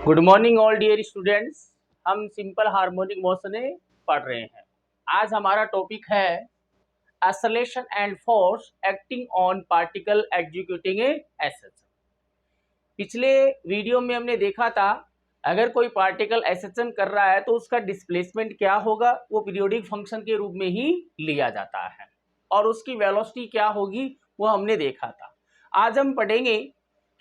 Good morning all dear students. हम simple harmonic motion पढ़ रहे हैं। आज हमारा टॉपिक है acceleration and force acting on particle executing a SHM. पिछले वीडियो में हमने देखा था अगर कोई पार्टिकल एसएचएम कर रहा है तो उसका डिस्प्लेसमेंट क्या होगा, वो पीरियोडिक फंक्शन के रूप में ही लिया जाता है और उसकी वेलोसिटी क्या होगी वो हमने देखा था। आज हम पढ़ेंगे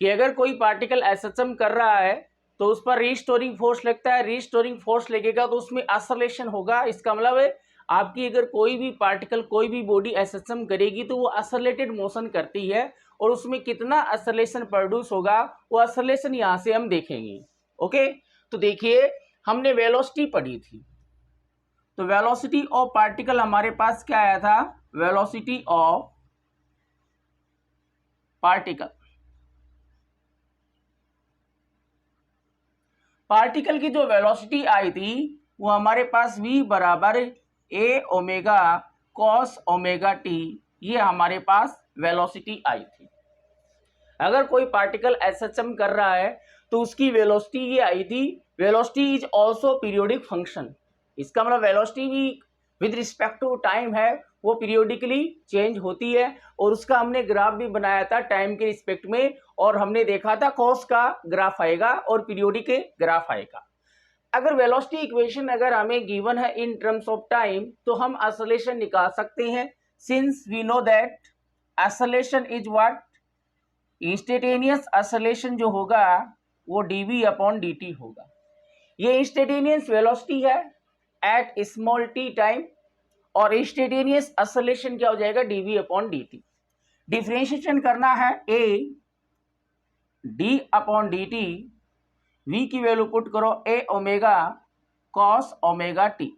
कि अगर कोई पार्टिकल एसएचएम कर रहा है तो उस पर रीस्टोरिंग फोर्स लगता है। रीस्टोरिंग फोर्स लगेगा तो उसमें एक्सेलरेशन होगा। इसका मतलब है आपकी अगर कोई भी पार्टिकल कोई भी बॉडी एक्सेलरेशन करेगी तो वो एक्सेलरेटेड मोशन करती है और उसमें कितना एक्सेलरेशन प्रोड्यूस होगा वो एक्सेलरेशन यहाँ से हम देखेंगे। ओके, तो देखिए हमने वेलोसिटी पढ़ी थी, तो वेलोसिटी ऑफ पार्टिकल हमारे पास क्या आया था, वेलोसिटी ऑफ पार्टिकल। पार्टिकल की जो वेलोसिटी आई थी वो हमारे पास v बराबर ए ओमेगा कॉस ओमेगा टी, ये हमारे पास वेलोसिटी आई थी। अगर कोई पार्टिकल एसएचएम कर रहा है तो उसकी वेलोसिटी ये आई थी। Velocity is also periodic function. इसका मतलब वेलोसिटी भी विद रिस्पेक्ट टू टाइम है, वो पीरियोडिकली चेंज होती है और उसका हमने ग्राफ भी बनाया था टाइम के रिस्पेक्ट में और हमने देखा था कॉस का ग्राफ आएगा और पीरियोडिक ग्राफ आएगा। अगर वेलोसिटी इक्वेशन अगर हमें गिवन है इन टर्म्स ऑफ टाइम तो हम एक्सेलरेशन निकाल सकते हैं। Since we know that acceleration is what, instantaneous acceleration जो होगा वो dv अपॉन dt होगा। ये इंस्टेंटेनियस वेलोसिटी है एट स्मॉल t टाइम और इंस्टेंटेनियस एक्सेलरेशन क्या हो जाएगा, dv अपॉन dt। डिफरेंशिएशन करना है a d upon dt, v की वैल्यू पुट करो a omega cos omega t।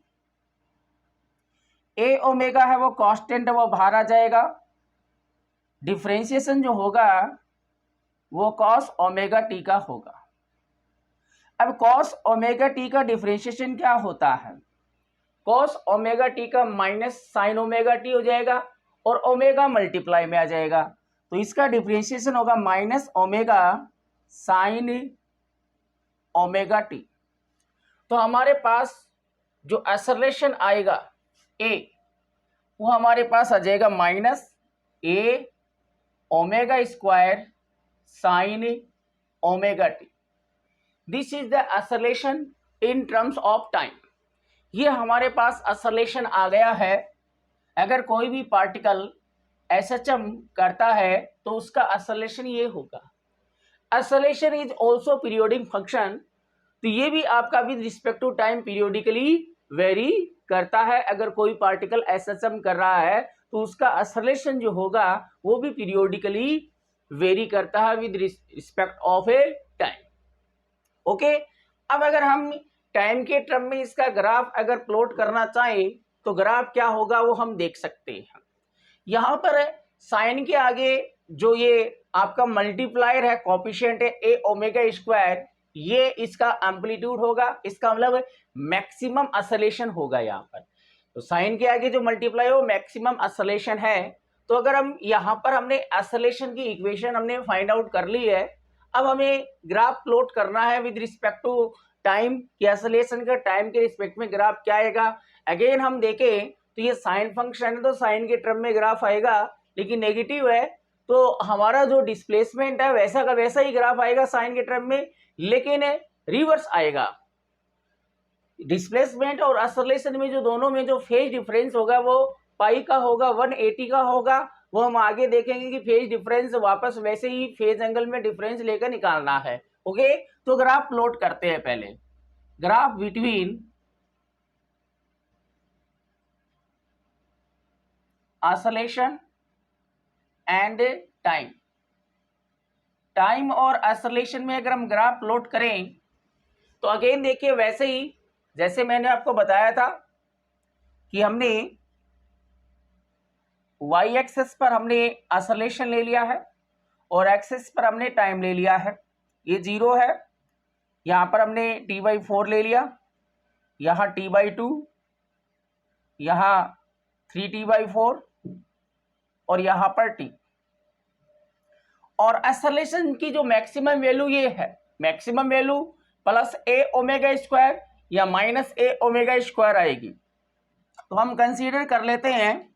a omega है वो कांस्टेंट है, वो बाहर आ जाएगा। डिफरेंशिएशन जो होगा वो कॉस ओमेगा टी का होगा। अब कॉस ओमेगा टी का डिफरेंशिएशन क्या होता है, कॉस ओमेगा टी का माइनस साइन ओमेगा टी हो जाएगा और ओमेगा मल्टीप्लाई में आ जाएगा, तो इसका डिफरेंशिएशन होगा minus omega sine omega T. तो हमारे पास जो एक्सेलरेशन आएगा ए वो हमारे पास आ जाएगा minus A omega square sine omega T. This is the acceleration in terms of time. ये हमारे पास एक्सेलरेशन आ गया है। अगर कोई भी पार्टिकल एसएचएम करता है तो उसका एक्सेलरेशन ये होगा। Acceleration is also periodic function, तो ये भी आपका with respect to time periodically vary करता है। अगर कोई पार्टिकल एसएचएम कर रहा है तो उसका एक्सेलरेशन जो होगा वो भी पीरियोडिकली वेरी करता है with respect of A time. Okay, अब अगर हम टाइम के टर्म में इसका ग्राफ अगर प्लॉट करना चाहें तो ग्राफ क्या होगा वो हम देख सकते हैं। यहाँ पर साइन के आगे जो ये आपका मल्टीप्लायर है, कोएफिशिएंट है ए ओमेगा स्क्वायर, ये इसका एम्पलीट्यूड होगा। इसका मतलब मैक्सिमम एक्सेलरेशन होगा यहाँ पर। तो साइन के आगे जो मल्टीप्लाई हो मैक्सिमम एक्सेलरेशन है। तो अगर हम यहाँ पर हमने एक्सेलरेशन की इक्वेशन हमने फाइंड आउट कर ली है, अब हमें ग्राफ प्लॉट करना है विद रिस्पेक्ट टू टाइम कि एक्सेलरेशन का टाइम के रिस्पेक्ट में ग्राफ क्या आएगा। अगेन हम देखें तो ये साइन फंक्शन है तो साइन के टर्म में ग्राफ आएगा, लेकिन नेगेटिव है तो हमारा जो डिस्प्लेसमेंट है वैसा का वैसा ही ग्राफ आएगा साइन के टर्म में, लेकिन रिवर्स आएगा। डिस्प्लेसमेंट और एक्सेलरेशन में जो दोनों में जो फेज डिफरेंस होगा वो पाई का होगा, 180 का होगा। वो हम आगे देखेंगे कि फेज डिफरेंस वापस वैसे ही फेज एंगल में डिफरेंस लेकर निकालना है। ओके, तो ग्राफ प्लॉट करते हैं। पहले graph between acceleration and time. Time और एक्सेलरेशन में अगर हम ग्राफ प्लॉट करें तो अगेन देखिए वैसे ही जैसे मैंने आपको बताया था कि हमने वाई एक्सेस पर हमने एक्सेलरेशन ले लिया है और एक्सेस पर हमने टाइम ले लिया है। ये 0 है, यहाँ पर हमने t/4 ले लिया, यहाँ t/2, यहाँ 3t/4 और यहाँ पर t। और एक्सेलरेशन की जो मैक्सिमम वैल्यू ये है, मैक्सिमम वैल्यू प्लस ए ओमेगा स्क्वायर या माइनस ए ओमेगा स्क्वायर आएगी। तो हम कंसीडर कर लेते हैं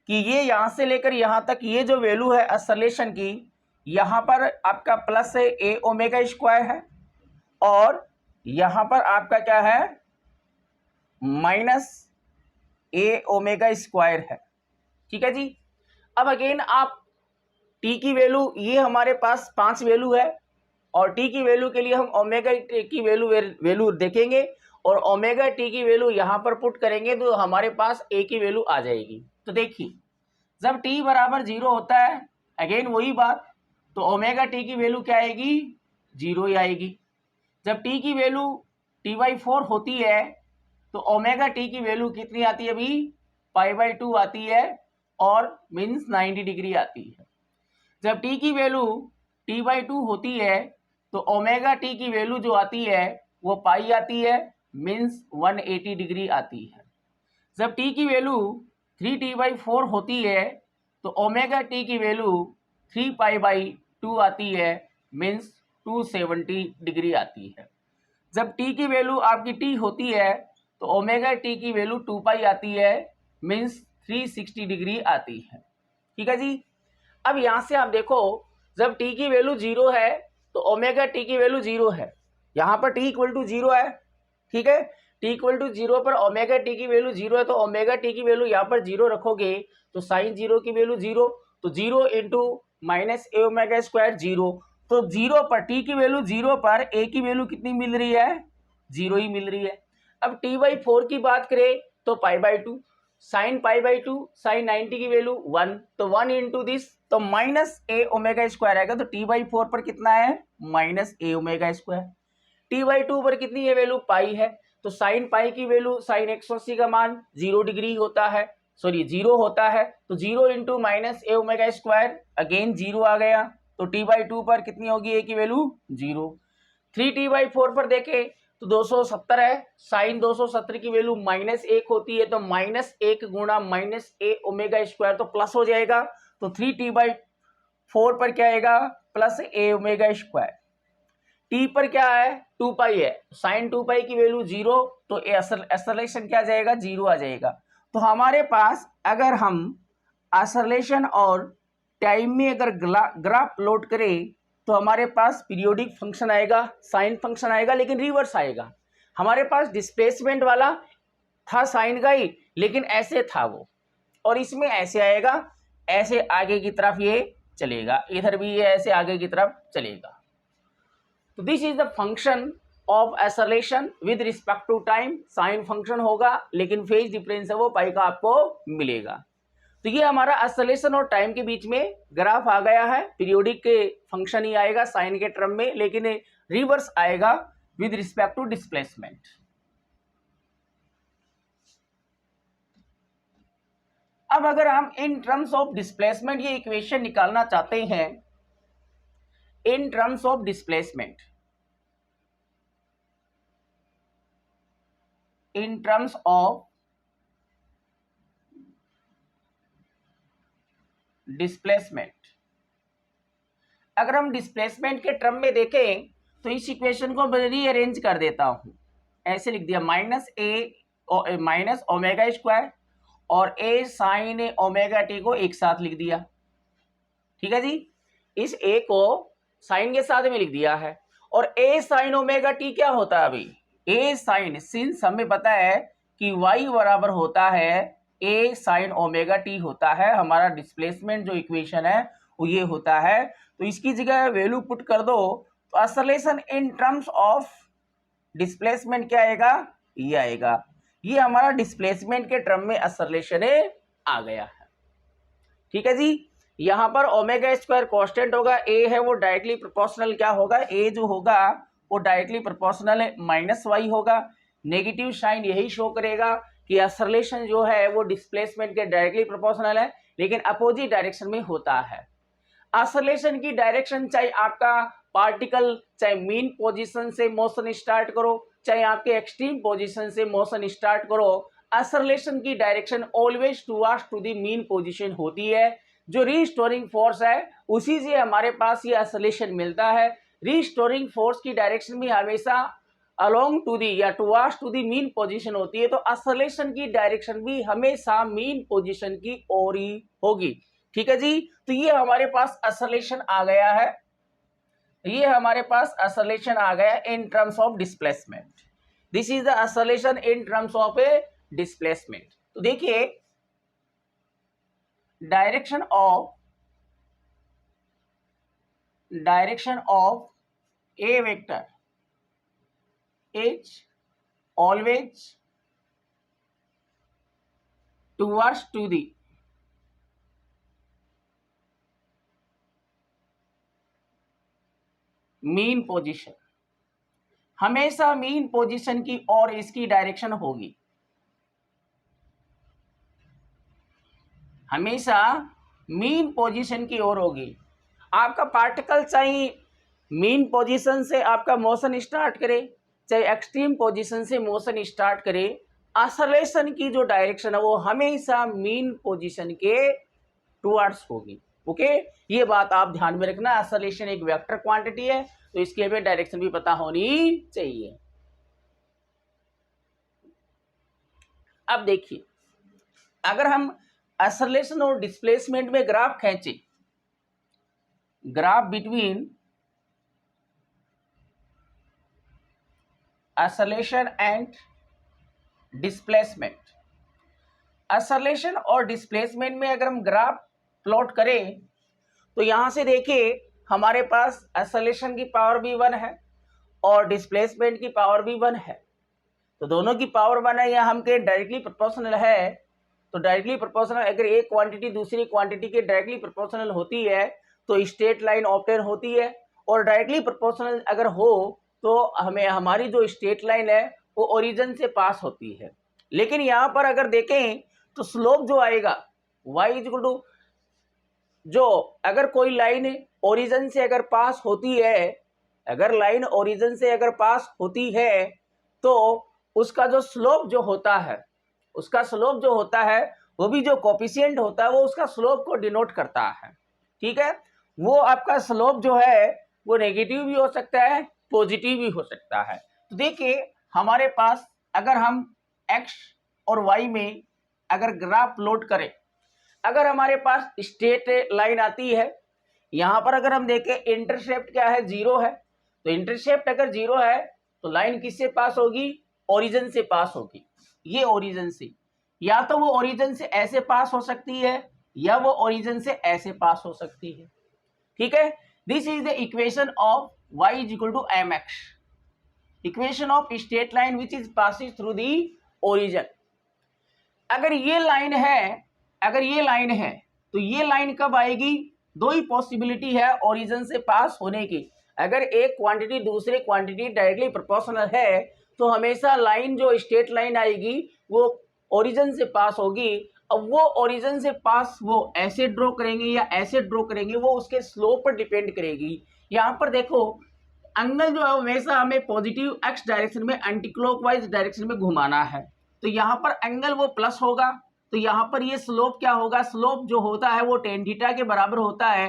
कि ये यहाँ से लेकर यहाँ तक ये जो वैल्यू है एक्सेलरेशन की, यहाँ पर आपका प्लस है ए ओमेगा स्क्वायर है और यहाँ पर आपका क्या है माइनस ए ओमेगा स्क्वायर है। ठीक है जी। अब अगेन आप टी की वैल्यू, ये हमारे पास 5 वैल्यू है और टी की वैल्यू के लिए हम ओमेगा की वैल्यू देखेंगे और ओमेगा टी की वैल्यू यहाँ पर पुट करेंगे तो हमारे पास ए की वैल्यू आ जाएगी। तो देखिए जब टी बराबर 0 होता है, अगेन वही बात, तो ओमेगा टी की वैल्यू क्या आएगी 0 ही आएगी। जब टी की वैल्यू t/4 होती है तो ओमेगा टी की वैल्यू कितनी आती है अभी π/2 आती है और मीन्स 90 डिग्री आती है। जब टी की वैल्यू t/2 होती है तो ओमेगा टी की वैल्यू जो आती है वो पाई आती है, मीन्स 180 डिग्री आती है। जब टी की वैल्यू 3t/4 होती है तो ओमेगा टी की वैल्यू 3π/2 आती है, मीन्स 270 डिग्री आती है। जब टी की वैल्यू आपकी टी होती है तो ओमेगा टी की वैल्यू 2π आती है, मीन्स 360 डिग्री आती है। ठीक है जी। अब यहाँ से आप देखो जब टी की वैल्यू 0 है तो ओमेगा टी की वैल्यू 0 है, यहाँ पर टी इक्वल टू 0 है। ठीक है, टी इक्वल टू 0 पर ओमेगा टी की वैल्यू 0 है तो ओमेगा टी की वैल्यू यहाँ पर 0 रखोगे तो साइन 0 की वैल्यू 0, तो 0 into minus A omega square 0, तो 0 पर टी की वैल्यू 0 पर ए की वैल्यू कितनी मिल रही है 0 ही मिल रही है। अब t/4 की बात करें तो π/2, साइन π/2 साइन 90 की वैल्यू 1, तो 1 इंटू दिस तो माइनस ए ओमेगा स्क्वायर आएगा। तो t/4 पर कितना है minus A omega square. t/2 पर कितनी है वैल्यू पाई है, तो साइन पाई की वैल्यू साइन 180 का मान 0 डिग्री होता है, सॉरी 0 होता है, तो 0 into minus A omega square again 0 आ गया। तो t/2 पर कितनी होगी ए की वैल्यू 0। 3t/4 पर देखें तो 270 है, साइन 270 की वैल्यू -1 होती है, तो -1 गुणा माइनस ए ओमेगा स्क्वायर तो प्लस हो जाएगा। तो 3t/4 पर क्या आएगा प्लस ए ओमेगा स्क्वायर। टी पर क्या है 2π है, साइन 2π की वैल्यू 0, तो एक्सेलरेशन क्या आ जाएगा 0 आ जाएगा। तो हमारे पास अगर हम एक्सेलरेशन और टाइम में अगर ग्राफ प्लॉट करें तो हमारे पास पीरियोडिक फंक्शन आएगा, साइन फंक्शन आएगा, लेकिन रिवर्स आएगा। हमारे पास डिस्प्लेसमेंट वाला था साइन का ही, लेकिन ऐसे था वो, और इसमें ऐसे आएगा, ऐसे आगे की तरफ ये चलेगा, इधर भी ये ऐसे आगे की तरफ चलेगा। तो this is the function of acceleration with respect to time. Sine function होगा लेकिन फेज डिफरेंस है वो पाई का आपको मिलेगा। तो ये हमारा एक्सेलरेशन और टाइम के बीच में ग्राफ आ गया है। पीरियोडिक के फंक्शन ही आएगा साइन के टर्म में, लेकिन रिवर्स आएगा विद रिस्पेक्ट टू डिस्प्लेसमेंट। अब अगर हम इन टर्म्स ऑफ डिस्प्लेसमेंट ये इक्वेशन निकालना चाहते हैं, इन terms of displacement, in terms of displacement, अगर हम डिस्प्लेसमेंट के टर्म में देखें तो इस इक्वेशन को मैं रीअरेंज कर देता हूं, ऐसे लिख दिया माइनस ओमेगा स्क्वायर और ए साइन ओमेगा टी को एक साथ लिख दिया। ठीक है जी, इस ए को साइन के साथ में लिख दिया है। और ए साइन ओमेगा टी क्या होता है अभी, ए साइन, सिंस हमें पता है कि y बराबर होता है ए साइन ओमेगा टी होता है, हमारा डिस्प्लेसमेंट जो इक्वेशन है वो ये होता है, तो इसकी जगह वैल्यू पुट कर दो तो acceleration in terms of displacement क्या आएगा ये आएगा। ये हमारा डिस्प्लेसमेंट के टर्म में एक्सेलरेशन आ गया है। ठीक है जी, यहाँ पर ओमेगा स्क्वायर कांस्टेंट होगा, ए है वो डायरेक्टली प्रोपोर्शनल क्या होगा, ए जो होगा वो डायरेक्टली प्रोपोर्शनल -y होगा। नेगेटिव साइन यही शो करेगा कि एक्सेलरेशन जो है वो डिस्प्लेसमेंट के डायरेक्टली प्रोपोर्शनल है, लेकिन अपोजिट डायरेक्शन में होता है। एक्सेलरेशन की डायरेक्शन चाहे आपका पार्टिकल चाहे मीन पोजीशन से मोशन स्टार्ट करो, चाहे आपके एक्सट्रीम पोजीशन से मोशन स्टार्ट करो, एक्सेलरेशन की direction always towards to the mean position होती है। जो रीस्टोरिंग फोर्स है उसी से हमारे पास ये एक्सेलरेशन मिलता है। रीस्टोरिंग फोर्स की डायरेक्शन भी हमेशा अलोंग टू दी या towards to the mean position होती है, तो एक्सेलरेशन की डायरेक्शन भी हमेशा मीन पोजीशन की ओर ही होगी। ठीक है जी, तो ये हमारे पास एक्सेलरेशन आ गया है, ये हमारे पास एक्सेलरेशन आ गया in terms of displacement. This is the acceleration in terms of A displacement. तो देखिए direction of A vector is always towards to the mean position, हमेशा मीन पोजीशन की ओर इसकी डायरेक्शन होगी, हमेशा मीन पोजीशन की ओर होगी। आपका पार्टिकल चाहे मीन पोजीशन से आपका मोशन स्टार्ट करे, चाहे एक्सट्रीम पोजीशन से मोशन स्टार्ट करे, एक्सेलरेशन की जो डायरेक्शन है वो हमेशा मीन पोजीशन के टुवर्ड्स होगी। ओके, ये बात आप ध्यान में रखना। एक्सेलरेशन एक वेक्टर क्वांटिटी है, तो इसकी हमें डायरेक्शन भी पता होनी चाहिए। अब देखिए, अगर हम एक्सेलरेशन और डिस्प्लेसमेंट में ग्राफ खींचे, graph between acceleration and displacement, acceleration और डिस्प्लेसमेंट में अगर हम ग्राफ प्लॉट करें तो यहां से देखिए हमारे पास एक्सेलरेशन की पावर भी 1 है और डिस्प्लेसमेंट की पावर भी 1 है, तो दोनों की पावर 1 है, यह हमके डायरेक्टली प्रोपोर्शनल है। तो डायरेक्टली प्रोपोर्शनल अगर एक क्वांटिटी दूसरी क्वांटिटी के डायरेक्टली प्रोपोर्शनल होती है तो स्ट्रेट लाइन ऑब्टेन होती है, और डायरेक्टली प्रोपोर्शनल अगर हो तो हमें हमारी जो स्ट्रेट लाइन है वो ओरिजिन से पास होती है। लेकिन यहाँ पर अगर देखें तो स्लोप जो आएगा y इक्वल टू, जो अगर कोई लाइन ओरिजिन से अगर पास होती है, अगर लाइन ओरिजिन से अगर पास होती है तो उसका जो स्लोप जो होता है, उसका स्लोप जो होता है वो भी जो कोफिशिएंट होता है वो उसका स्लोप को डिनोट करता है। ठीक है, वो आपका स्लोप जो है वो नेगेटिव भी हो सकता है, पॉजिटिव भी हो सकता है। तो देखिए हमारे पास अगर हम x और y में अगर ग्राफ प्लॉट करें, अगर हमारे पास स्ट्रेट लाइन आती है, यहाँ पर अगर हम देखें इंटरसेप्ट क्या है, 0 है, तो इंटरसेप्ट अगर 0 है तो लाइन किससे पास होगी, ओरिजिन से पास होगी। ये ओरिजिन से, या तो वो ओरिजिन से ऐसे पास हो सकती है या वो ओरिजिन से ऐसे पास हो सकती है। ठीक है, this is the equation of y is equal to mx, equation of straight line which is passing through the origin. अगर ये लाइन है, अगर ये लाइन है तो ये लाइन कब आएगी, दो ही पॉसिबिलिटी है ओरिजिन से पास होने की। अगर एक क्वांटिटी दूसरे क्वांटिटी डायरेक्टली प्रोपोर्शनल है तो हमेशा लाइन जो स्ट्रेट लाइन आएगी वो ओरिजिन से पास होगी। अब वो ओरिजिन से पास वो ऐसे ड्रॉ करेंगे या ऐसे ड्रॉ करेंगे, वो उसके स्लोप पर डिपेंड करेगी। यहाँ पर देखो एंगल जो है हमेशा हमें पॉजिटिव एक्स डायरेक्शन में एंटी क्लॉकवाइज डायरेक्शन में घुमाना है, तो यहाँ पर एंगल वो प्लस होगा, तो यहाँ पर ये स्लोप क्या होगा, स्लोप जो होता है वो टेन थीटा के बराबर होता है।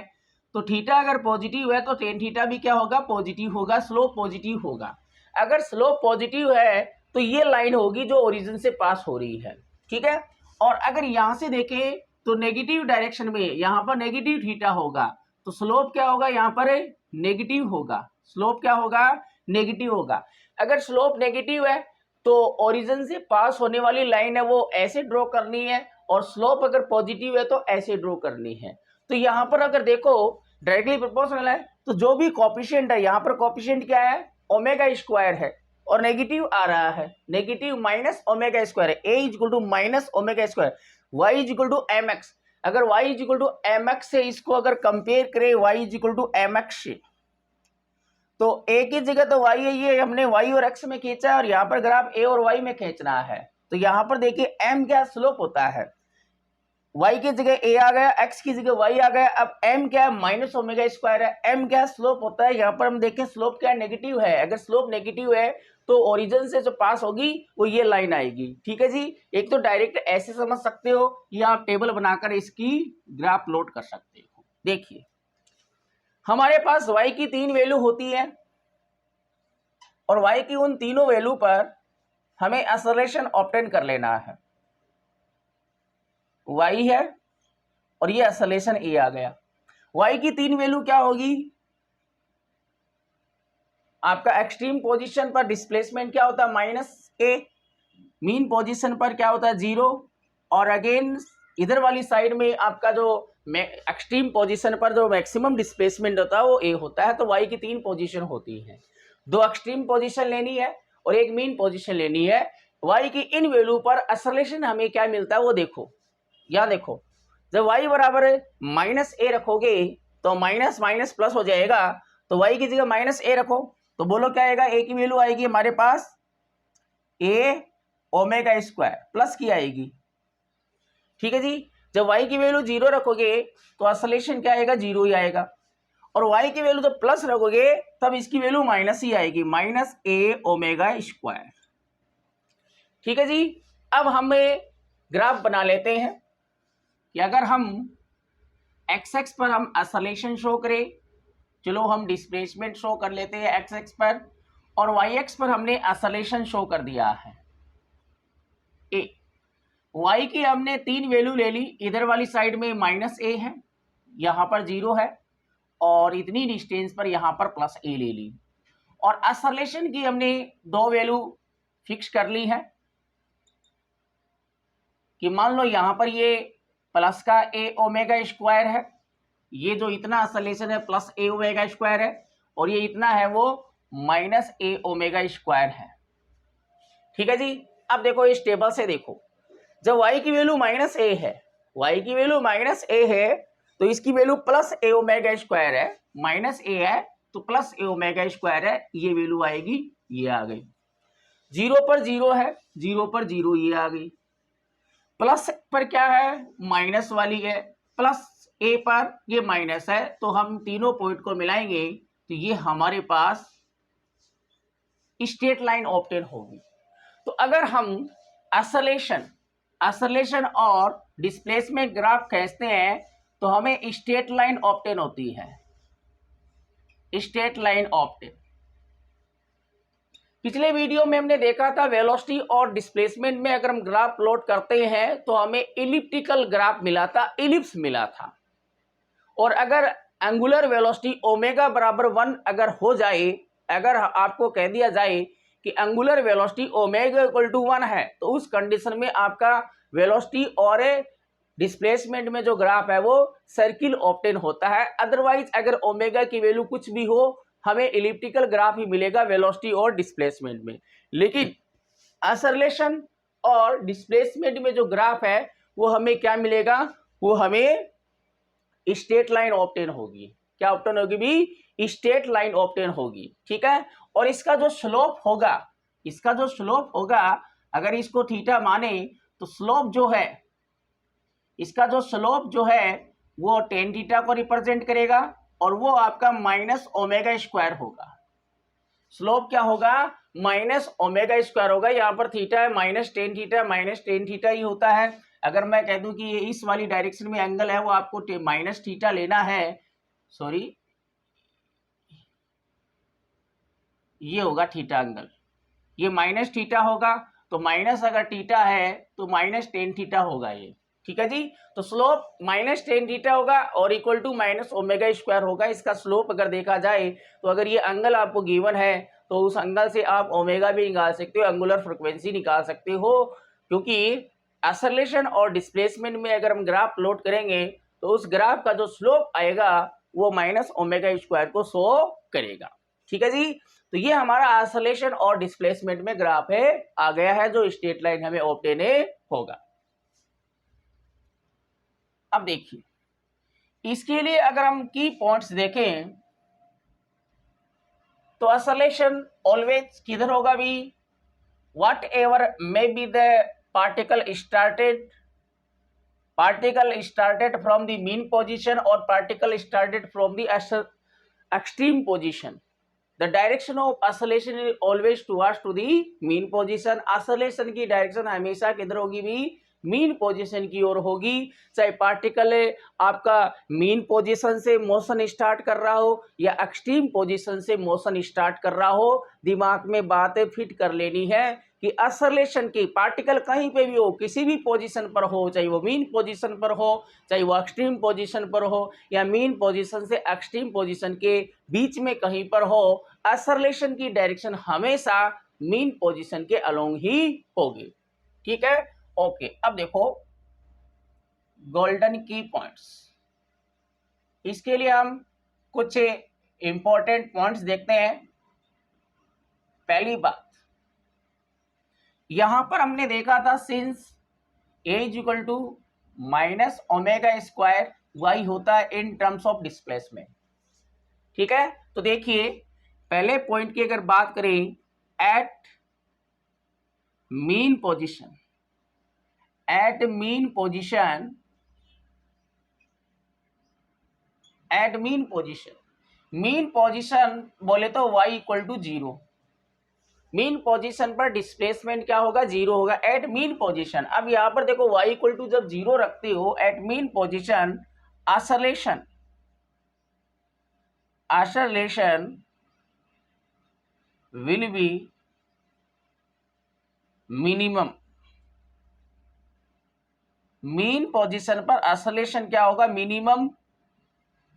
तो थीटा अगर पॉजिटिव है तो टेन थीटा भी क्या होगा, पॉजिटिव होगा, स्लोप पॉजिटिव होगा। अगर स्लोप पॉजिटिव है तो ये लाइन होगी जो ओरिजिन से पास हो रही है। ठीक है, और अगर यहाँ से देखें तो नेगेटिव डायरेक्शन में यहाँ पर नेगेटिव थीटा होगा, तो स्लोप क्या होगा, यहाँ पर नेगेटिव होगा, स्लोप क्या होगा, नेगेटिव होगा। अगर स्लोप नेगेटिव है तो ओरिजिन से पास होने वाली लाइन है वो ऐसे ड्रॉ करनी है, और स्लोप अगर पॉजिटिव है तो ऐसे ड्रॉ करनी है। तो यहाँ पर अगर देखो डायरेक्टली प्रोपोर्शनल है तो जो भी कोफिशिएंट है, यहाँ पर कोफिशिएंट क्या है, ओमेगा स्क्वायर है, और नेगेटिव आ रहा है, नेगेटिव माइनस ओमेगा स्क्वायर है, A is equal to minus omega square, Y is equal to M X. अगर Y is equal to M X से इसको अगर कंपेयर करें Y is equal to M X से, तो ए की जगह तो वाई है, ये हमने वाई और एक्स में खींचा है, और यहाँ पर ग्राफ ए और वाई में खींचना है। तो यहाँ पर देखिए एम क्या स्लोप होता है, y की जगह a आ गया, x की जगह y आ गया। अब m क्या है, माइनस ओमेगा स्क्वायर है, m क्या स्लोप होता है, यहाँ पर हम देखें स्लोप क्या नेगेटिव है। अगर स्लोप नेगेटिव है तो ओरिजिन से जो पास होगी वो ये लाइन आएगी। ठीक है जी, एक तो डायरेक्ट ऐसे समझ सकते हो या आप टेबल बनाकर इसकी ग्राफ प्लॉट कर सकते हो। देखिए हमारे पास y की 3 वैल्यू होती है और y की उन तीनों वैल्यू पर हमें एक्सेलरेशन ऑब्टेन कर लेना है। y है और ये एक्सेलरेशन a आ गया। y की 3 वैल्यू क्या होगी? आपका एक्सट्रीम पोजीशन पर डिस्प्लेसमेंट क्या होता है? -a। मीन पोजीशन पर क्या होता है? 0। और अगेन इधर वाली साइड में आपका जो एक्सट्रीम पोजीशन पर जो मैक्सिमम डिस्प्लेसमेंट होता है वो a होता है। तो y की 3 पोजीशन होती है, 2 एक्सट्रीम पोजीशन लेनी है और एक मीन पोजीशन लेनी है। y की इन वैल्यू पर एक्सेलरेशन हमें क्या मिलता है वो देखो। यहाँ देखो, जब y बराबर -a रखोगे तो माइनस माइनस प्लस हो जाएगा। तो y की जगह -a रखो तो बोलो क्या आएगा? a की वैल्यू आएगी हमारे पास a ओमेगा स्क्वायर प्लस की आएगी। ठीक है जी। जब y की वैल्यू 0 रखोगे तो एक्सेलरेशन क्या आएगा? 0 ही आएगा। और y की वैल्यू जब प्लस रखोगे तब इसकी वैल्यू माइनस ही आएगी, -a ओमेगा स्क्वायर। ठीक है जी। अब हम ग्राफ बना लेते हैं कि अगर हम x पर हम एक्सेलरेशन शो करें, चलो हम डिस्प्लेसमेंट शो कर लेते हैं x पर, और y पर हमने एक्सेलरेशन शो कर दिया है a। y की हमने 3 वैल्यू ले ली, इधर वाली साइड में -a है, यहाँ पर 0 है, और इतनी डिस्टेंस पर यहाँ पर +a ले ली। और एक्सेलरेशन की हमने 2 वैल्यू फिक्स कर ली है कि मान लो यहाँ पर ये प्लस का a ओमेगा स्क्वायर है, ये जो इतना एक्सेलरेशन है +a ओमेगा स्क्वायर है, और ये इतना है वो -a ओमेगा स्क्वायर है। ठीक है जी। अब देखो इस टेबल से देखो, जब y की वैल्यू -a है, y की वैल्यू -a है तो इसकी वैल्यू +a ओमेगा स्क्वायर है, -a है तो +a ओमेगा स्क्वायर है, ये वैल्यू आएगी, ये आ गई। 0 पर 0 है, 0 पर 0 ये आ गई। प्लस पर क्या है? माइनस वाली है, प्लस a पर ये माइनस है, तो हम तीनों पॉइंट को मिलाएंगे तो ये हमारे पास स्ट्रेट लाइन ऑब्टेन होगी। तो अगर हम एक्सेलरेशन और डिस्प्लेसमेंट ग्राफ खींचते हैं तो हमें स्ट्रेट लाइन ऑब्टेन होती है, स्ट्रेट लाइन ऑब्टेन। पिछले वीडियो में हमने देखा था वेलोसिटी और डिस्प्लेसमेंट में अगर हम ग्राफ प्लॉट करते हैं तो हमें इलिप्टिकल ग्राफ मिला था, इलिप्स मिला था। और अगर एंगुलर वेलोसिटी ओमेगा बराबर 1 अगर हो जाए, अगर आपको कह दिया जाए कि angular velocity omega equal to 1 है, तो उस कंडीशन में आपका वेलोसिटी और डिस्प्लेसमेंट में जो ग्राफ है वो सर्किल ऑब्टेन होता है। अदरवाइज अगर ओमेगा की वैल्यू कुछ भी हो, हमें इलिप्टिकल ग्राफ ही मिलेगा वेलोसिटी और डिस्प्लेसमेंट में। लेकिन एक्सेलरेशन और डिस्प्लेसमेंट में जो ग्राफ है वो हमें क्या मिलेगा? वो हमें स्ट्रेट लाइन ऑब्टेन होगी। क्या ऑब्टेन होगी भी? स्ट्रेट लाइन ऑब्टेन होगी। ठीक है। और इसका जो स्लोप होगा, इसका जो स्लोप होगा, अगर इसको थीटा माने तो स्लोप जो है, इसका जो स्लोप जो है वो tan थीटा को रिप्रेजेंट करेगा और वो आपका -ओमेगा स्क्वायर होगा। स्लोप क्या होगा? -ओमेगा स्क्वायर होगा। यहाँ पर थीटा है, -tan थीटा, -tan थीटा ही होता है। अगर मैं कह दूं कि ये इस वाली डायरेक्शन में एंगल है, वो आपको -थीटा लेना है, सॉरी ये होगा थीटा एंगल, ये -थीटा होगा, तो माइनस अगर थीटा है तो -tan थीटा होगा ये। ठीक है जी। तो स्लोप -tan थीटा होगा और इक्वल टू -ओमेगा स्क्वायर होगा। इसका स्लोप अगर देखा जाए तो अगर ये एंगल आपको गिवन है तो उस एंगल से आप ओमेगा भी निकाल सकते हो, एंगुलर फ्रीक्वेंसी निकाल सकते हो, क्योंकि एक्सेलरेशन और डिस्प्लेसमेंट में अगर हम ग्राफ प्लॉट करेंगे तो उस ग्राफ का जो स्लोप आएगा वो -ओमेगा स्क्वायर को शो करेगा। ठीक है जी। तो ये हमारा एक्सेलरेशन और डिस्प्लेसमेंट में ग्राफ है, आ गया है, जो स्ट्रेट लाइन हमें ऑब्टेन होगा। अब देखिए इसके लिए अगर हम की पॉइंट्स देखें तो एक्सेलरेशन ऑलवेज किधर होगा भी? Whatever may be the particle started from the mean position और particle started from the extreme position, the direction of oscillation is always towards to the mean position। oscillation की direction हमेशा किधर होगी भी? Mean position की ओर होगी। चाहे particle आपका मीन पोजीशन से मोशन स्टार्ट कर रहा हो या एक्सट्रीम पोजीशन से मोशन स्टार्ट कर रहा हो, दिमाग में बातें फिट कर लेनी है कि एक्सेलरेशन की पार्टिकल कहीं पे भी हो, किसी भी पोजीशन पर हो, चाहे वो मीन पोजीशन पर हो, चाहे वो एक्सट्रीम पोजीशन पर हो या मीन पोजीशन से एक्सट्रीम पोजीशन के बीच में कहीं पर हो, एक्सेलरेशन की डायरेक्शन हमेशा मीन पोजीशन के अलोंग ही होगी। ठीक है, ओके। अब देखो गोल्डन की पॉइंट्स, इसके लिए हम कुछ इंपॉर्टेंट पॉइंट्स देखते हैं। पहली बात, यहां पर हमने देखा था since a is equal to minus omega square y होता है इन टर्म्स ऑफ डिस्प्लेसमेंट। ठीक है, तो देखिए पहले पॉइंट की अगर बात करें, at mean position, at mean position, at mean position, mean position बोले तो y equal to 0, mean position पर डिस्प्लेसमेंट क्या होगा, 0 होगा एट मीन पोजीशन। अब यहां पर देखो y इक्वल टू जब 0 रखते हो at mean position, acceleration, acceleration will be minimum. Mean position पर एक्सेलरेशन क्या होगा, मिनिमम,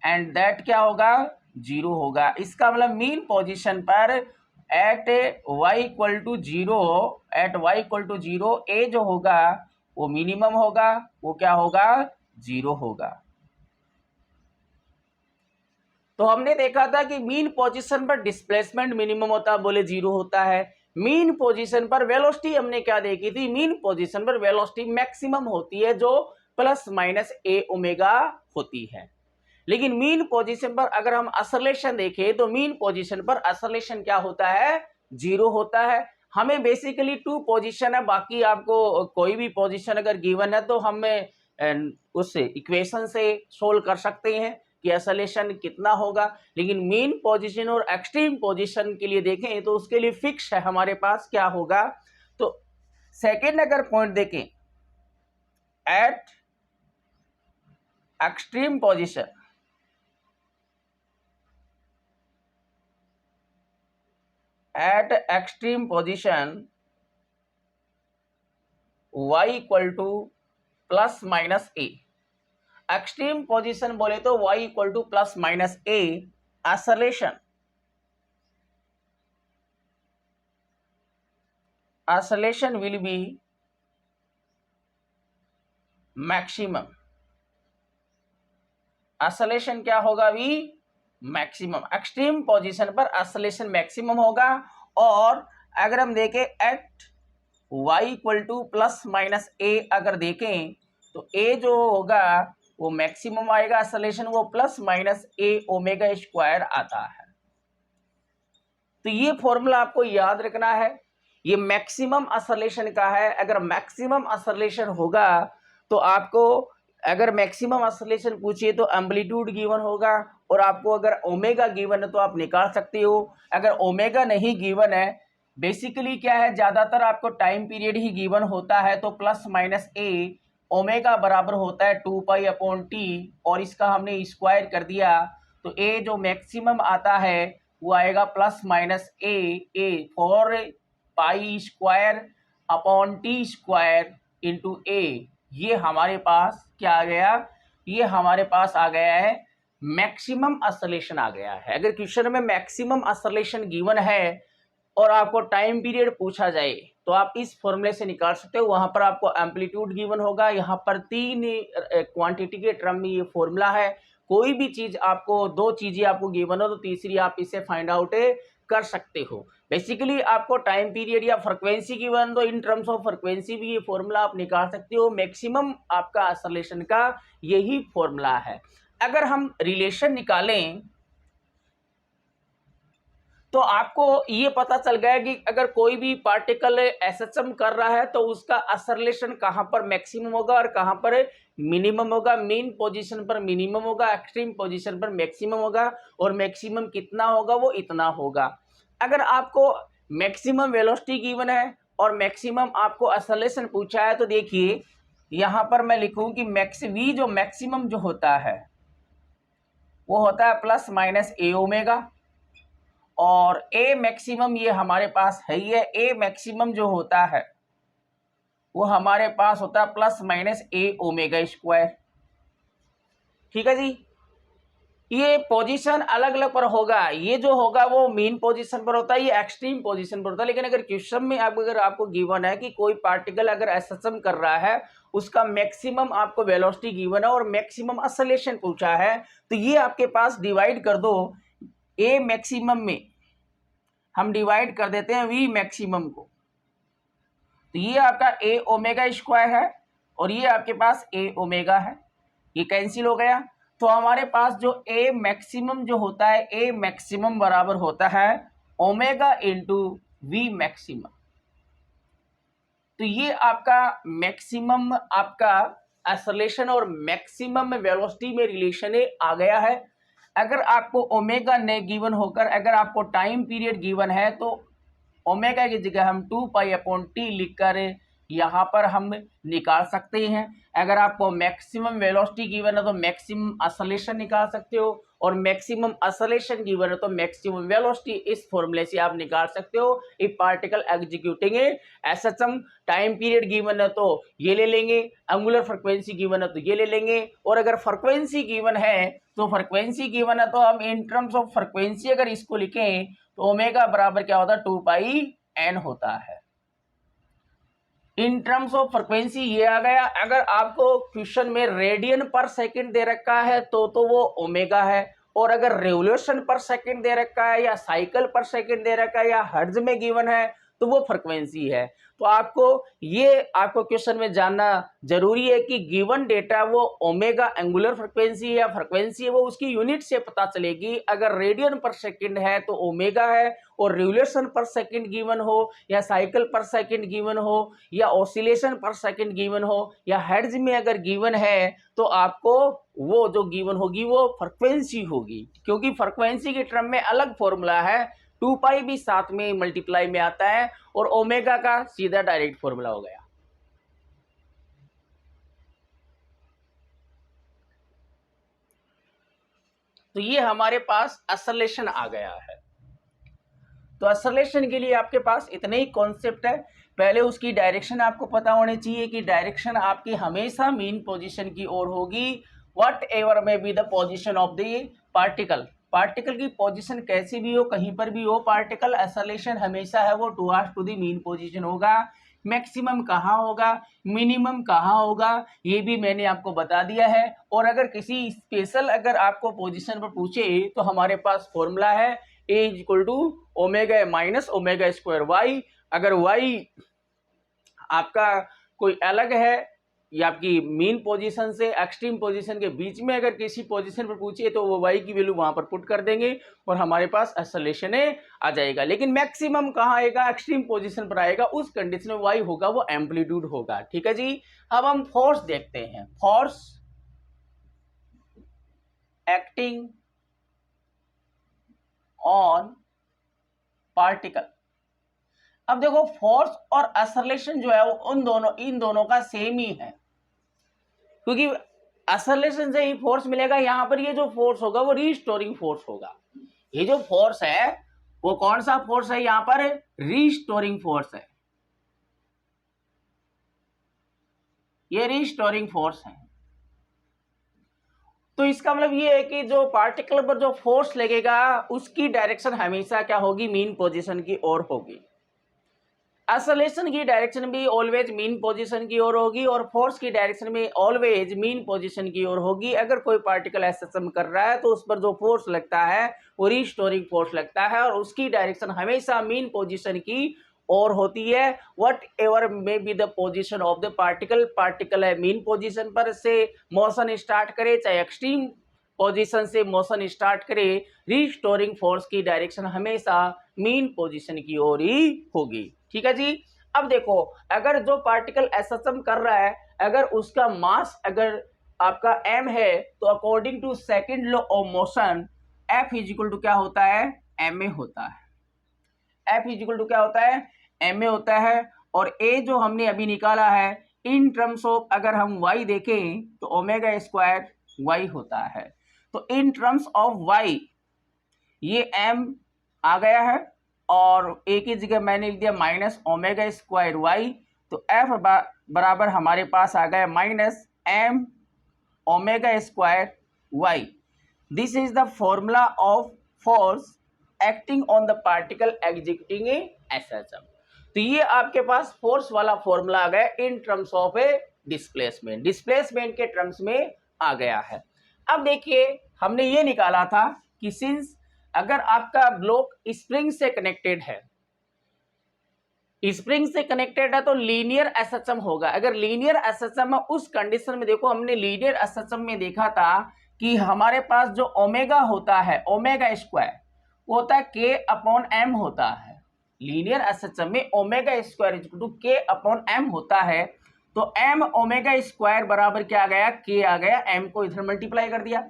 एंड दैट क्या होगा, 0 होगा। इसका मतलब मीन पोजीशन पर at y equal to 0, at y equal to 0 a जो होगा वो मिनिमम होगा, वो क्या होगा, 0 होगा। तो हमने देखा था कि मीन पोजीशन पर डिस्प्लेसमेंट मिनिमम होता है, बोले 0 होता है। मीन पोजीशन पर वेलोसिटी हमने क्या देखी थी, मीन पोजीशन पर वेलोसिटी मैक्सिमम होती है जो प्लस माइनस ए ओमेगा होती है। लेकिन मीन पोजीशन पर अगर हम एक्सेलरेशन देखें तो मीन पोजीशन पर एक्सेलरेशन क्या होता है, 0 होता है। हमें बेसिकली 2 पोजीशन है, बाकी आपको कोई भी पोजीशन अगर गिवन है तो हमें उस इक्वेशन से सोल्व कर सकते हैं कि एक्सेलरेशन कितना होगा। लेकिन मीन पोजीशन और एक्सट्रीम पोजीशन के लिए देखें तो उसके लिए फिक्स है हमारे पास क्या होगा। तो सेकेंड अगर पॉइंट देखें, at extreme position, at extreme position y equal to plus minus A. Extreme position बोले तो y equal to plus minus A, acceleration, acceleration will be maximum, acceleration क्या होगा भी मैक्सिमम। एक्सट्रीम पोजीशन पर acceleration maximum होगा। और अगर हम देखें at y equal to plus minus A, अगर देखें तो a जो होगा वो मैक्सिमम आएगा, एक्सेलरेशन वो plus minus A omega square आता है। तो ये फॉर्मूला आपको याद रखना है, ये मैक्सिमम एक्सेलरेशन का है। अगर मैक्सिमम एक्सेलरेशन होगा तो आपको, अगर मैक्सिमम एक्सेलरेशन पूछिए तो एम्पलीट्यूड गिवन होगा, और आपको अगर ओमेगा गिवन है तो आप निकाल सकते हो। अगर ओमेगा नहीं गिवन है, बेसिकली क्या है, ज़्यादातर आपको टाइम पीरियड ही गिवन होता है, तो प्लस माइनस ए ओमेगा बराबर होता है 2 पाई अपॉन टी, और इसका हमने स्क्वायर कर दिया तो ए जो मैक्सिमम आता है वो आएगा plus minus A four pi square upon T square into A. ये हमारे पास क्या आ गया, ये हमारे पास आ गया है मैक्सिमम एक्सेलरेशन आ गया है। अगर क्वेश्चन में मैक्सिमम एक्सेलरेशन गिवन है और आपको टाइम पीरियड पूछा जाए तो आप इस फॉर्मूले से निकाल सकते हो। वहां पर आपको एम्पलीट्यूड गिवन होगा, यहाँ पर 3 क्वांटिटी के टर्म में ये फॉर्मूला है। कोई भी चीज आपको, 2 चीजें आपको गिवन हो तो तीसरी आप इसे फाइंड आउट कर सकते हो। बेसिकली आपको टाइम पीरियड या फ्रीक्वेंसी गिवन, तो इन टर्म्स ऑफ फ्रीक्वेंसी भी ये फॉर्मूला आप निकाल सकते हो। मैक्सिमम आपका एक्सेलरेशन का यही फॉर्मूला है। अगर हम रिलेशन निकालें तो आपको ये पता चल गया कि अगर कोई भी पार्टिकल एसएचएम कर रहा है तो उसका एक्सेलरेशन कहाँ पर मैक्सिमम होगा और कहाँ पर मिनिमम होगा। मीन पोजीशन पर मिनिमम होगा, एक्सट्रीम पोजीशन पर मैक्सिमम होगा, और मैक्सिमम कितना होगा, वो इतना होगा। अगर आपको मैक्सिमम वेलोसिटी गिवन है और मैक्सिमम आपको एक्सेलरेशन पूछा है तो देखिए यहां पर मैं लिखूं कि वी जो मैक्सिमम जो होता है वो होता है प्लस माइनस ए ओमेगा, और ए मैक्सिमम ये हमारे पास है ही है, ए मैक्सिमम जो होता है वो हमारे पास होता है plus minus A omega square. ठीक है जी, ये पोजीशन अलग अलग पर होगा, ये जो होगा वो मीन पोजीशन पर होता है, ये एक्सट्रीम पोजीशन पर होता है। लेकिन अगर क्वेश्चन में अगर आपको गिवन है कि कोई पार्टिकल अगर एसेसम कर रहा है, उसका मैक्सिमम आपको वेलोसिटी गिवन है और मैक्सिमम एक्सेलरेशन पूछा है, तो ये आपके पास डिवाइड कर दो, ए मैक्सिमम में हम डिवाइड कर देते हैं वी मैक्सिमम को, तो ये आपका ए ओमेगा स्क्वायर है और ये आपके पास ए ओमेगा है, ये कैंसिल हो गया। तो हमारे पास जो ए मैक्सिमम जो होता है, ए मैक्सिमम बराबर होता है ओमेगा इंटू वी मैक्सिमम। तो ये आपका मैक्सिमम आपका एक्सेलरेशन और मैक्सिमम वेलोसिटी में रिलेशन आ गया है। अगर आपको ओमेगा ने गिवन होकर अगर आपको टाइम पीरियड गिवन है तो ओमेगा की जगह हम 2π/t लिखकर यहाँ पर हम निकाल सकते हैं। अगर आपको मैक्सिमम वेलोसिटी गिवन है तो मैक्सिमम एक्सेलरेशन निकाल सकते हो, और मैक्सिमम एक्सेलरेशन गिवन है तो मैक्सिमम वेलोसिटी, इस फॉर्मूले से आप निकाल सकते हो। If particle executing SHM, time period given है तो ये ले लेंगे, एंगुलर फ्रीक्वेंसी गिवन है तो ये ले लेंगे, और अगर फ्रीक्वेंसी गिवन है तो फ्रीक्वेंसी गिवन है तो हम इन टर्म्स ऑफ फ्रीक्वेंसी अगर इसको लिखें तो ओमेगा बराबर क्या होता है 2πn होता है। इन टर्म्स ऑफ फ्रीक्वेंसी ये आ गया। अगर आपको क्वेश्चन में रेडियन पर सेकंड दे रखा है तो वो ओमेगा है, और अगर रेवोल्यूशन पर सेकंड दे रखा है या साइकिल पर सेकंड दे रखा है या हर्ट्ज में गिवन है तो वो फ्रीक्वेंसी है। तो आपको क्वेश्चन में जानना जरूरी है कि गिवन डेटा वो ओमेगा एंगुलर फ्रीक्वेंसी या फ्रीक्वेंसी है, वो उसकी यूनिट से पता चलेगी। अगर रेडियन पर सेकंड है तो ओमेगा है, और रिवोल्यूशन पर सेकंड गिवन हो या साइकिल पर सेकंड गिवन हो या ऑसिलेशन पर सेकंड गिवन हो या हर्ट्ज में अगर गिवन है तो आपको वो जो गिवन होगी वो फ्रीक्वेंसी होगी, क्योंकि फ्रीक्वेंसी के टर्म में अलग फॉर्मूला है, 2π भी साथ में मल्टीप्लाई में आता है और ओमेगा का सीधा डायरेक्ट फॉर्मूला हो गया। तो ये हमारे पास एक्सेलरेशन आ गया है। तो एक्सेलरेशन के लिए आपके पास इतने ही कॉन्सेप्ट है। पहले उसकी डायरेक्शन आपको पता होनी चाहिए कि डायरेक्शन आपकी हमेशा मीन पोजीशन की ओर होगी, वट एवर में be the position of the particle की पोजीशन कैसी भी हो, कहीं पर भी हो, पार्टिकल एक्सेलरेशन हमेशा है वो towards to the mean position होगा। मैक्सिमम कहाँ होगा, मिनिमम कहाँ होगा, ये भी मैंने आपको बता दिया है। और अगर किसी स्पेशल अगर आपको पोजीशन पर पूछे तो हमारे पास फॉर्मूला है A equal to omega minus omega square Y. अगर वाई आपका कोई अलग है या आपकी मीन पोजीशन से एक्सट्रीम पोजीशन के बीच में अगर किसी पोजीशन पर पूछिए तो वो वाई की वैल्यू वहां पर पुट कर देंगे और हमारे पास एक्सेलरेशन आ जाएगा। लेकिन मैक्सिमम कहाँ आएगा, एक्सट्रीम पोजीशन पर आएगा, उस कंडीशन में वाई होगा वो एम्पलीट्यूड होगा। ठीक है जी। अब हम फोर्स देखते हैं, फोर्स एक्टिंग ऑन पार्टिकल। अब देखो फोर्स और एक्सेलरेशन जो है वो इन दोनों का सेम ही है, क्योंकि एक्सेलरेशन से ही फोर्स मिलेगा। यहां पर ये जो फोर्स होगा वो रीस्टोरिंग फोर्स होगा। ये जो फोर्स है वो कौन सा फोर्स है, यहां पर रीस्टोरिंग फोर्स है, ये रीस्टोरिंग फोर्स है। तो इसका मतलब ये है कि जो पार्टिकल पर जो फोर्स लगेगा उसकी डायरेक्शन हमेशा क्या होगी, मीन पोजीशन की ओर होगी। एक्सेलरेशन की डायरेक्शन भी ऑलवेज मीन पोजीशन की ओर होगी और फोर्स की डायरेक्शन में ऑलवेज मीन पोजीशन की ओर होगी। अगर कोई पार्टिकल एक्सेलरेशन कर रहा है तो उस पर जो फोर्स लगता है वो रीस्टोरिंग फोर्स लगता है और उसकी डायरेक्शन हमेशा मीन पोजीशन की ओर होती है। What ever may be the position of the particle है मीन पोजीशन पर से मोशन स्टार्ट करे, चाहे एक्सट्रीम पोजीशन से मोशन स्टार्ट करे, रीस्टोरिंग फोर्स की डायरेक्शन हमेशा मीन पोजीशन की ओर ही होगी। ठीक है जी। अब देखो अगर जो पार्टिकल एक्सेलरेशन कर रहा है अगर उसका मास अगर आपका m है तो according to second law of motion F is equal to क्या होता है, ma होता है। F इज इक्वल टू क्या होता है, ma होता है। और a जो हमने अभी निकाला है इन टर्म्स ऑफ अगर हम y देखें तो ओमेगा स्क्वायर y होता है। तो इन टर्म्स ऑफ y ये m आ गया है और a की जगह मैंने लिख दिया माइनस ओमेगा स्क्वायर y, तो f बराबर हमारे पास आ गया minus m omega square y। This is the formula of force acting on the particle executing A SHM। तो ये आपके पास फोर्स वाला फॉर्मूला आ गया in terms of A displacement, displacement के टर्म्स में आ गया है। अब देखिए हमने ये निकाला था कि सिंस अगर आपका ब्लॉक स्प्रिंग से कनेक्टेड है, स्प्रिंग से कनेक्टेड है तो लीनियर SHM होगा। अगर लीनियर SHM है उस कंडीशन में देखो हमने लीनियर SHM में देखा था कि हमारे पास जो ओमेगा होता है ओमेगा स्क्वायर वो होता है k अपॉन m होता है। लीनियर SHM में omega square equal to k upon m होता है। तो m ओमेगा स्क्वायर बराबर क्या आ गया, k आ गया, m को इधर मल्टीप्लाई कर दिया।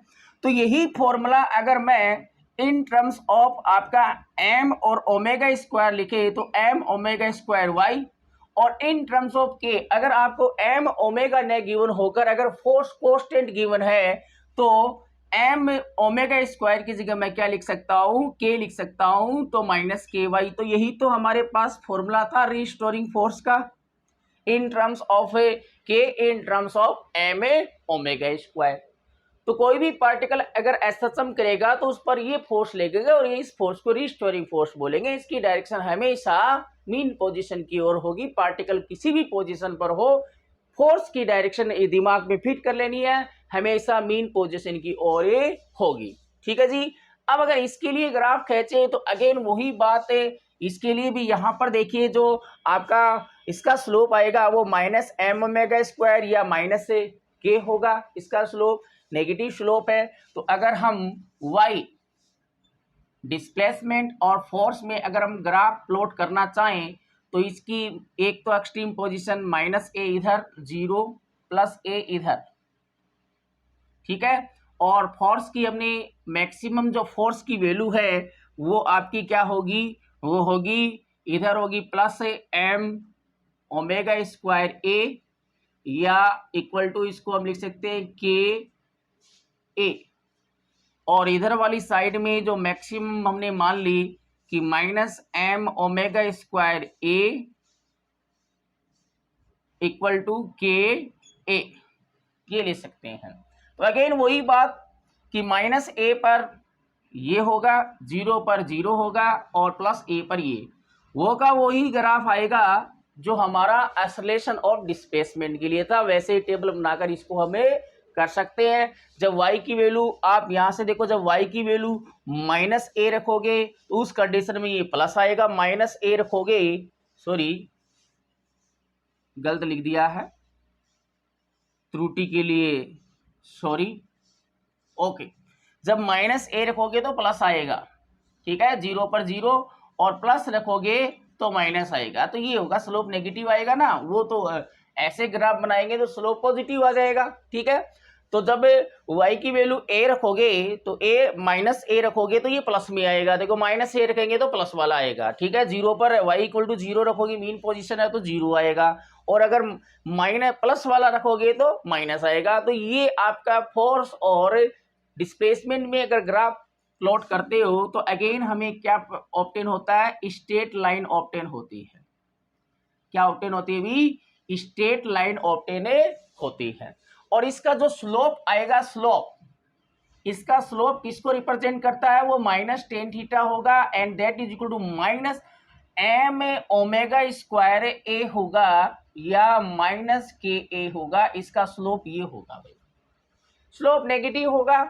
तो यही फॉर्मूला अगर मैं इन टर्म्स ऑफ आपका m और ओमेगा स्क्वायर लिखे तो m ओमेगा स्क्वायर y, और इन टर्म्स ऑफ k अगर आपको m ओमेगा ने गिवन होकर अगर फोर्स कांस्टेंट गिवन है तो m ओमेगा स्क्वायर की जगह मैं क्या लिख सकता हूँ, k लिख सकता हूँ, तो माइनस के वाई। तो यही तो हमारे पास फॉर्मूला था रिस्टोरिंग फोर्स का, इन terms of k in terms of m omega square. तो कोई भी पार्टिकल अगर SHM करेगा तो उस पर ये फोर्स लगेगा और ये इस फोर्स को रिस्टोरिंग फोर्स बोलेंगे। इसकी डायरेक्शन हमेशा मीन पोजीशन की ओर होगी। पार्टिकल किसी भी पोजीशन पर हो, फोर्स की डायरेक्शन दिमाग में फिट कर लेनी है, हमेशा मीन पोजीशन की ओर होगी। ठीक है जी। अब अगर इसके लिए ग्राफ खींचे तो अगेन वही बात है, इसके लिए भी यहाँ पर देखिए जो आपका इसका स्लोप आएगा वो माइनस m ओमेगा स्क्वायर या माइनस k होगा। इसका स्लोप नेगेटिव स्लोप है। तो अगर हम y डिस्प्लेसमेंट और फोर्स में अगर हम ग्राफ प्लॉट करना चाहें तो इसकी एक तो एक्सट्रीम पोजीशन माइनस a इधर, 0 प्लस a इधर, ठीक है। और फोर्स की हमने मैक्सिमम जो फोर्स की वैल्यू है वो आपकी क्या होगी, वो होगी इधर होगी plus m omega square a या इक्वल टू इसको हम लिख सकते हैं k a, और इधर वाली साइड में जो मैक्सिमम हमने मान ली कि minus m omega square a equal to k a, ये ले सकते हैं। तो अगेन वही बात कि माइनस a पर ये होगा, 0 पर 0 होगा और प्लस a पर ये होगा। वही ग्राफ आएगा जो हमारा एक्सेलरेशन ऑफ डिस्प्लेसमेंट के लिए था। वैसे ही टेबल बनाकर इसको हमें कर सकते हैं। जब y की वैल्यू आप यहाँ से देखो, जब y की वैल्यू माइनस a रखोगे तो उस कंडीशन में ये प्लस आएगा, माइनस a रखोगे, सॉरी गलत लिख दिया है, त्रुटि के लिए सॉरी, ओके। जब माइनस a रखोगे तो प्लस आएगा, ठीक है, 0 पर 0 और प्लस रखोगे तो माइनस आएगा। तो ये होगा स्लोप नेगेटिव आएगा ना, वो तो ऐसे ग्राफ बनाएंगे तो स्लोप पॉजिटिव आ जाएगा। ठीक है। तो जब y की वैल्यू a रखोगे तो a माइनस a रखोगे तो ये प्लस में आएगा। देखो माइनस a रखेंगे तो प्लस वाला आएगा। ठीक है। 0 पर y इक्वल टू 0 रखोगे, मीन पोजीशन है तो 0 आएगा, और अगर माइनस प्लस वाला रखोगे तो माइनस आएगा। तो ये आपका फोर्स और डिस्प्लेसमेंट में अगर ग्राफ प्लॉट करते हो तो अगेन हमें क्या ऑब्टेन होता है, स्ट्रेट लाइन ऑब्टेन होती है। क्या ऑब्टेन होती है भी, स्ट्रेट लाइन ऑब्टेन होती है। और इसका जो स्लोप आएगा, स्लोप, इसका स्लोप किसको रिप्रेजेंट करता है, वो माइनस टेन थीटा होगा, and that is equal to minus m omega square a होगा या माइनस के a होगा। इसका स्लोप ये होगा भाई, स्लोप नेगेटिव होगा।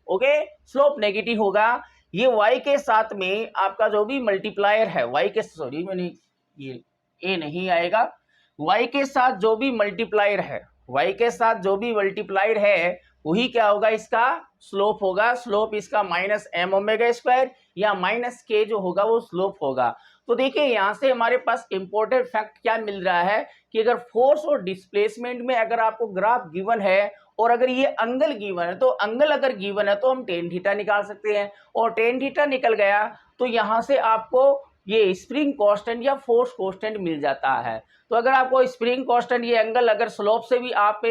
ओके, स्लोप नेगेटिव होगा। ये y के साथ में आपका जो भी मल्टीप्लायर है, y के, सॉरी मैंने ये a नहीं आएगा, y के साथ जो भी मल्टीप्लायर है, y के साथ जो भी मल्टीप्लायर है वही क्या होगा, इसका स्लोप होगा। स्लोप इसका माइनस m ओमेगा स्क्वायर या माइनस k जो होगा वो स्लोप होगा। तो देखिए यहाँ से हमारे पास इंपॉर्टेंट फैक्ट क्या मिल रहा है कि अगर फोर्स और डिस्प्लेसमेंट में अगर आपको ग्राफ गिवन है और अगर ये एंगल गिवन है, तो एंगल अगर गिवन है तो हम टेन थीटा निकाल सकते हैं, और टेन थीटा निकल गया तो यहाँ से आपको ये स्प्रिंग कांस्टेंट या फोर्स कांस्टेंट मिल जाता है। तो अगर आपको स्प्रिंग कांस्टेंट ये एंगल अगर स्लोप से भी आप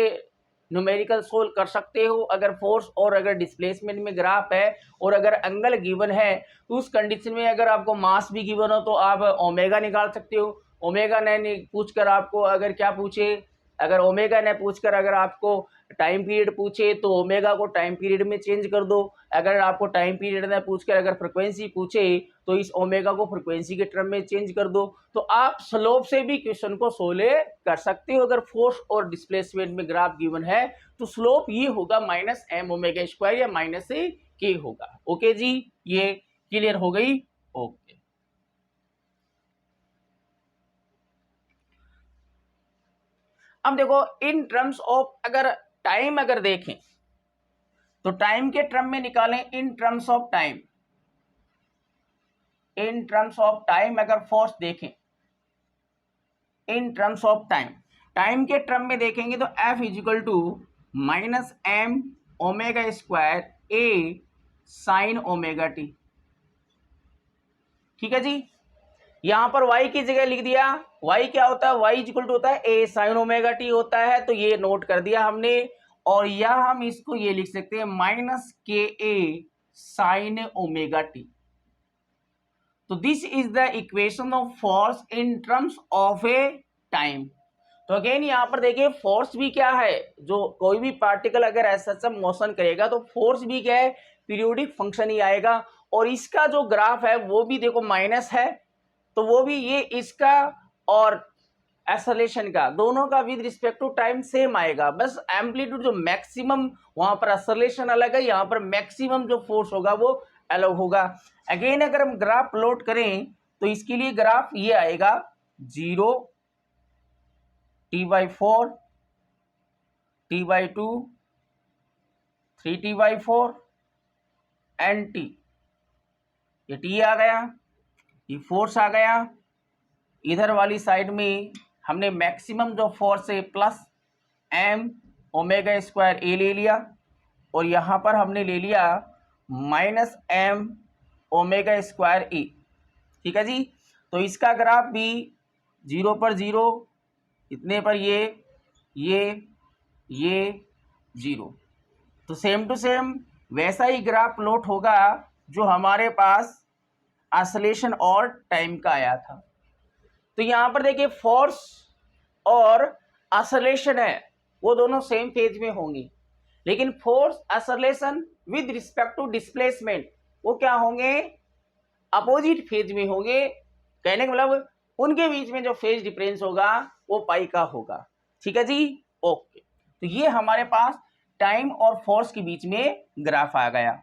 न्यूमेरिकल सोल्व कर सकते हो, अगर फोर्स और अगर डिस्प्लेसमेंट में ग्राफ है और अगर एंगल गिवन है तो उस कंडीशन में अगर आपको मास भी गिवन हो तो आप ओमेगा निकाल सकते हो। ओमेगा ने पूछकर आपको अगर क्या पूछे, अगर ओमेगा ने पूछकर अगर आपको टाइम पीरियड पूछे तो ओमेगा को टाइम पीरियड में चेंज कर दो। अगर आपको टाइम पीरियड ने पूछकर अगर फ्रिक्वेंसी पूछे तो इस ओमेगा को फ्रिक्वेंसी के टर्म में चेंज कर दो। तो आप स्लोप से भी क्वेश्चन को सोल्व कर सकते हो। अगर फोर्स और डिस्प्लेसमेंट में ग्राफ गिवन है तो स्लोप ये होगा माइनस एम ओमेगा स्क्वायर या माइनस ए के होगा। ओके जी, ये क्लियर हो गई। ओके, अब देखो इन टर्म्स ऑफ अगर टाइम अगर देखें तो टाइम के टर्म में निकालें in terms of time. In terms of time अगर फोर्स देखें in terms of time, time के टर्म में देखेंगे तो F equal to minus m omega square a sine omega T. ठीक है जी, यहां पर y की जगह लिख दिया। y क्या होता है, y इक्वल टू होता है a साइन ओमेगा टी होता है, तो ये नोट कर दिया हमने। और या हम इसको ये लिख सकते हैं माइनस के ए साइन ओमेगा टी। तो this is the equation of force in terms of A time. तो अगेन यहां पर देखिए फोर्स भी क्या है, जो कोई भी पार्टिकल अगर ऐसा मोशन करेगा तो फोर्स भी क्या है, पीरियोडिक फंक्शन ही आएगा। और इसका जो ग्राफ है वो भी देखो माइनस है, तो वो भी ये इसका और एक्सेलरेशन का दोनों का with respect to time same आएगा। बस एम्पलीट्यूड जो मैक्सिमम वहां पर एक्सेलरेशन अलग है, यहाँ पर मैक्सिमम जो फोर्स होगा वो अलग होगा। अगेन अगर हम ग्राफ प्लॉट करें तो इसके लिए ग्राफ ये आएगा 0 t/4 t/2 3t/4 and t। ये t आ गया, ये फोर्स आ गया। इधर वाली साइड में हमने मैक्सिमम जो फोर्स है प्लस एम ओमेगा स्क्वायर ए ले लिया, और यहाँ पर हमने ले लिया माइनस एम ओमेगा स्क्वायर ए। ठीक है जी, तो इसका ग्राफ भी 0 पर 0, इतने पर ये 0। तो सेम टू सेम वैसा ही ग्राफ प्लॉट होगा जो हमारे पास ऑसिलेशन और टाइम का आया था। तो यहाँ पर देखिए फोर्स और ऑसिलेशन है वो दोनों सेम फेज में होंगी, लेकिन force oscillation with respect to displacement वो क्या होंगे, अपोजिट फेज में होंगे। कहने का मतलब उनके बीच में जो फेज डिफरेंस होगा वो पाई का होगा। ठीक है जी, ओके। तो ये हमारे पास टाइम और फोर्स के बीच में ग्राफ आ गया।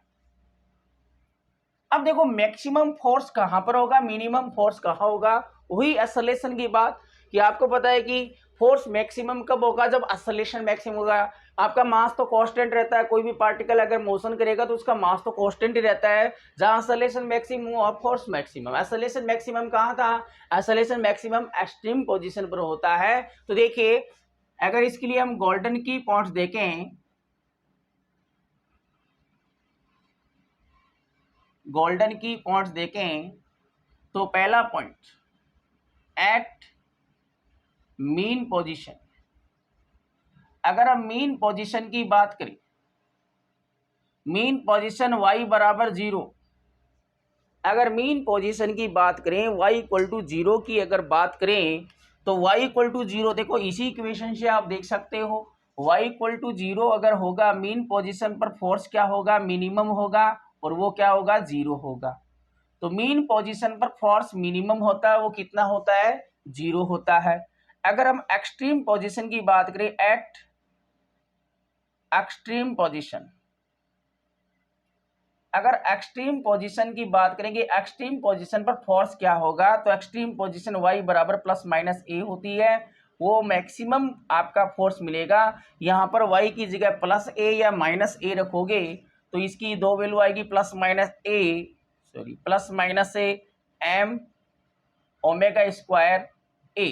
अब देखो मैक्सिमम फोर्स कहां पर होगा, मिनिमम फोर्स कहां होगा, वही एक्सेलरेशन की बात कि आपको पता है कि फोर्स मैक्सिमम कब होगा, जब एक्सेलरेशन मैक्सिमम होगा। आपका मास तो कांस्टेंट रहता है, कोई भी पार्टिकल अगर मोशन करेगा तो उसका मास तो कांस्टेंट ही रहता है। जहां एक्सेलरेशन मैक्सिमम और फोर्स मैक्सिमम, एक्सेलरेशन मैक्सिमम कहां था, एक्सेलरेशन मैक्सिमम एक्सट्रीम पोजीशन पर होता है। तो देखिए अगर इसके लिए हम गोल्डन की पॉइंट्स देखें, गोल्डन की पॉइंट्स देखें तो पहला पॉइंट एट मीन पोजीशन। अगर हम मीन पोजीशन की बात करें, मीन पोजीशन y बराबर 0, अगर मीन पोजीशन की बात करें y इक्वल टू 0 की अगर बात करें तो y इक्वल टू 0 देखो इसी इक्वेशन से आप देख सकते हो y इक्वल टू 0 अगर होगा मीन पोजीशन पर फोर्स क्या होगा, मिनिमम होगा, और वो क्या होगा, 0 होगा। तो मीन पोजीशन पर फोर्स मिनिमम होता है, वो कितना होता है, 0 होता है। अगर हम एक्सट्रीम पोजीशन की बात करें, एट एक्सट्रीम पोजीशन, अगर एक्सट्रीम पोजीशन की बात करेंगे, एक्सट्रीम पोजीशन पर फोर्स क्या होगा, तो एक्सट्रीम पोजीशन y बराबर प्लस माइनस ए होती है, वो मैक्सिमम आपका फोर्स मिलेगा। यहाँ पर y की जगह प्लस ए या माइनस ए रखोगे तो इसकी दो वैल्यू आएगी, plus minus A M omega square A.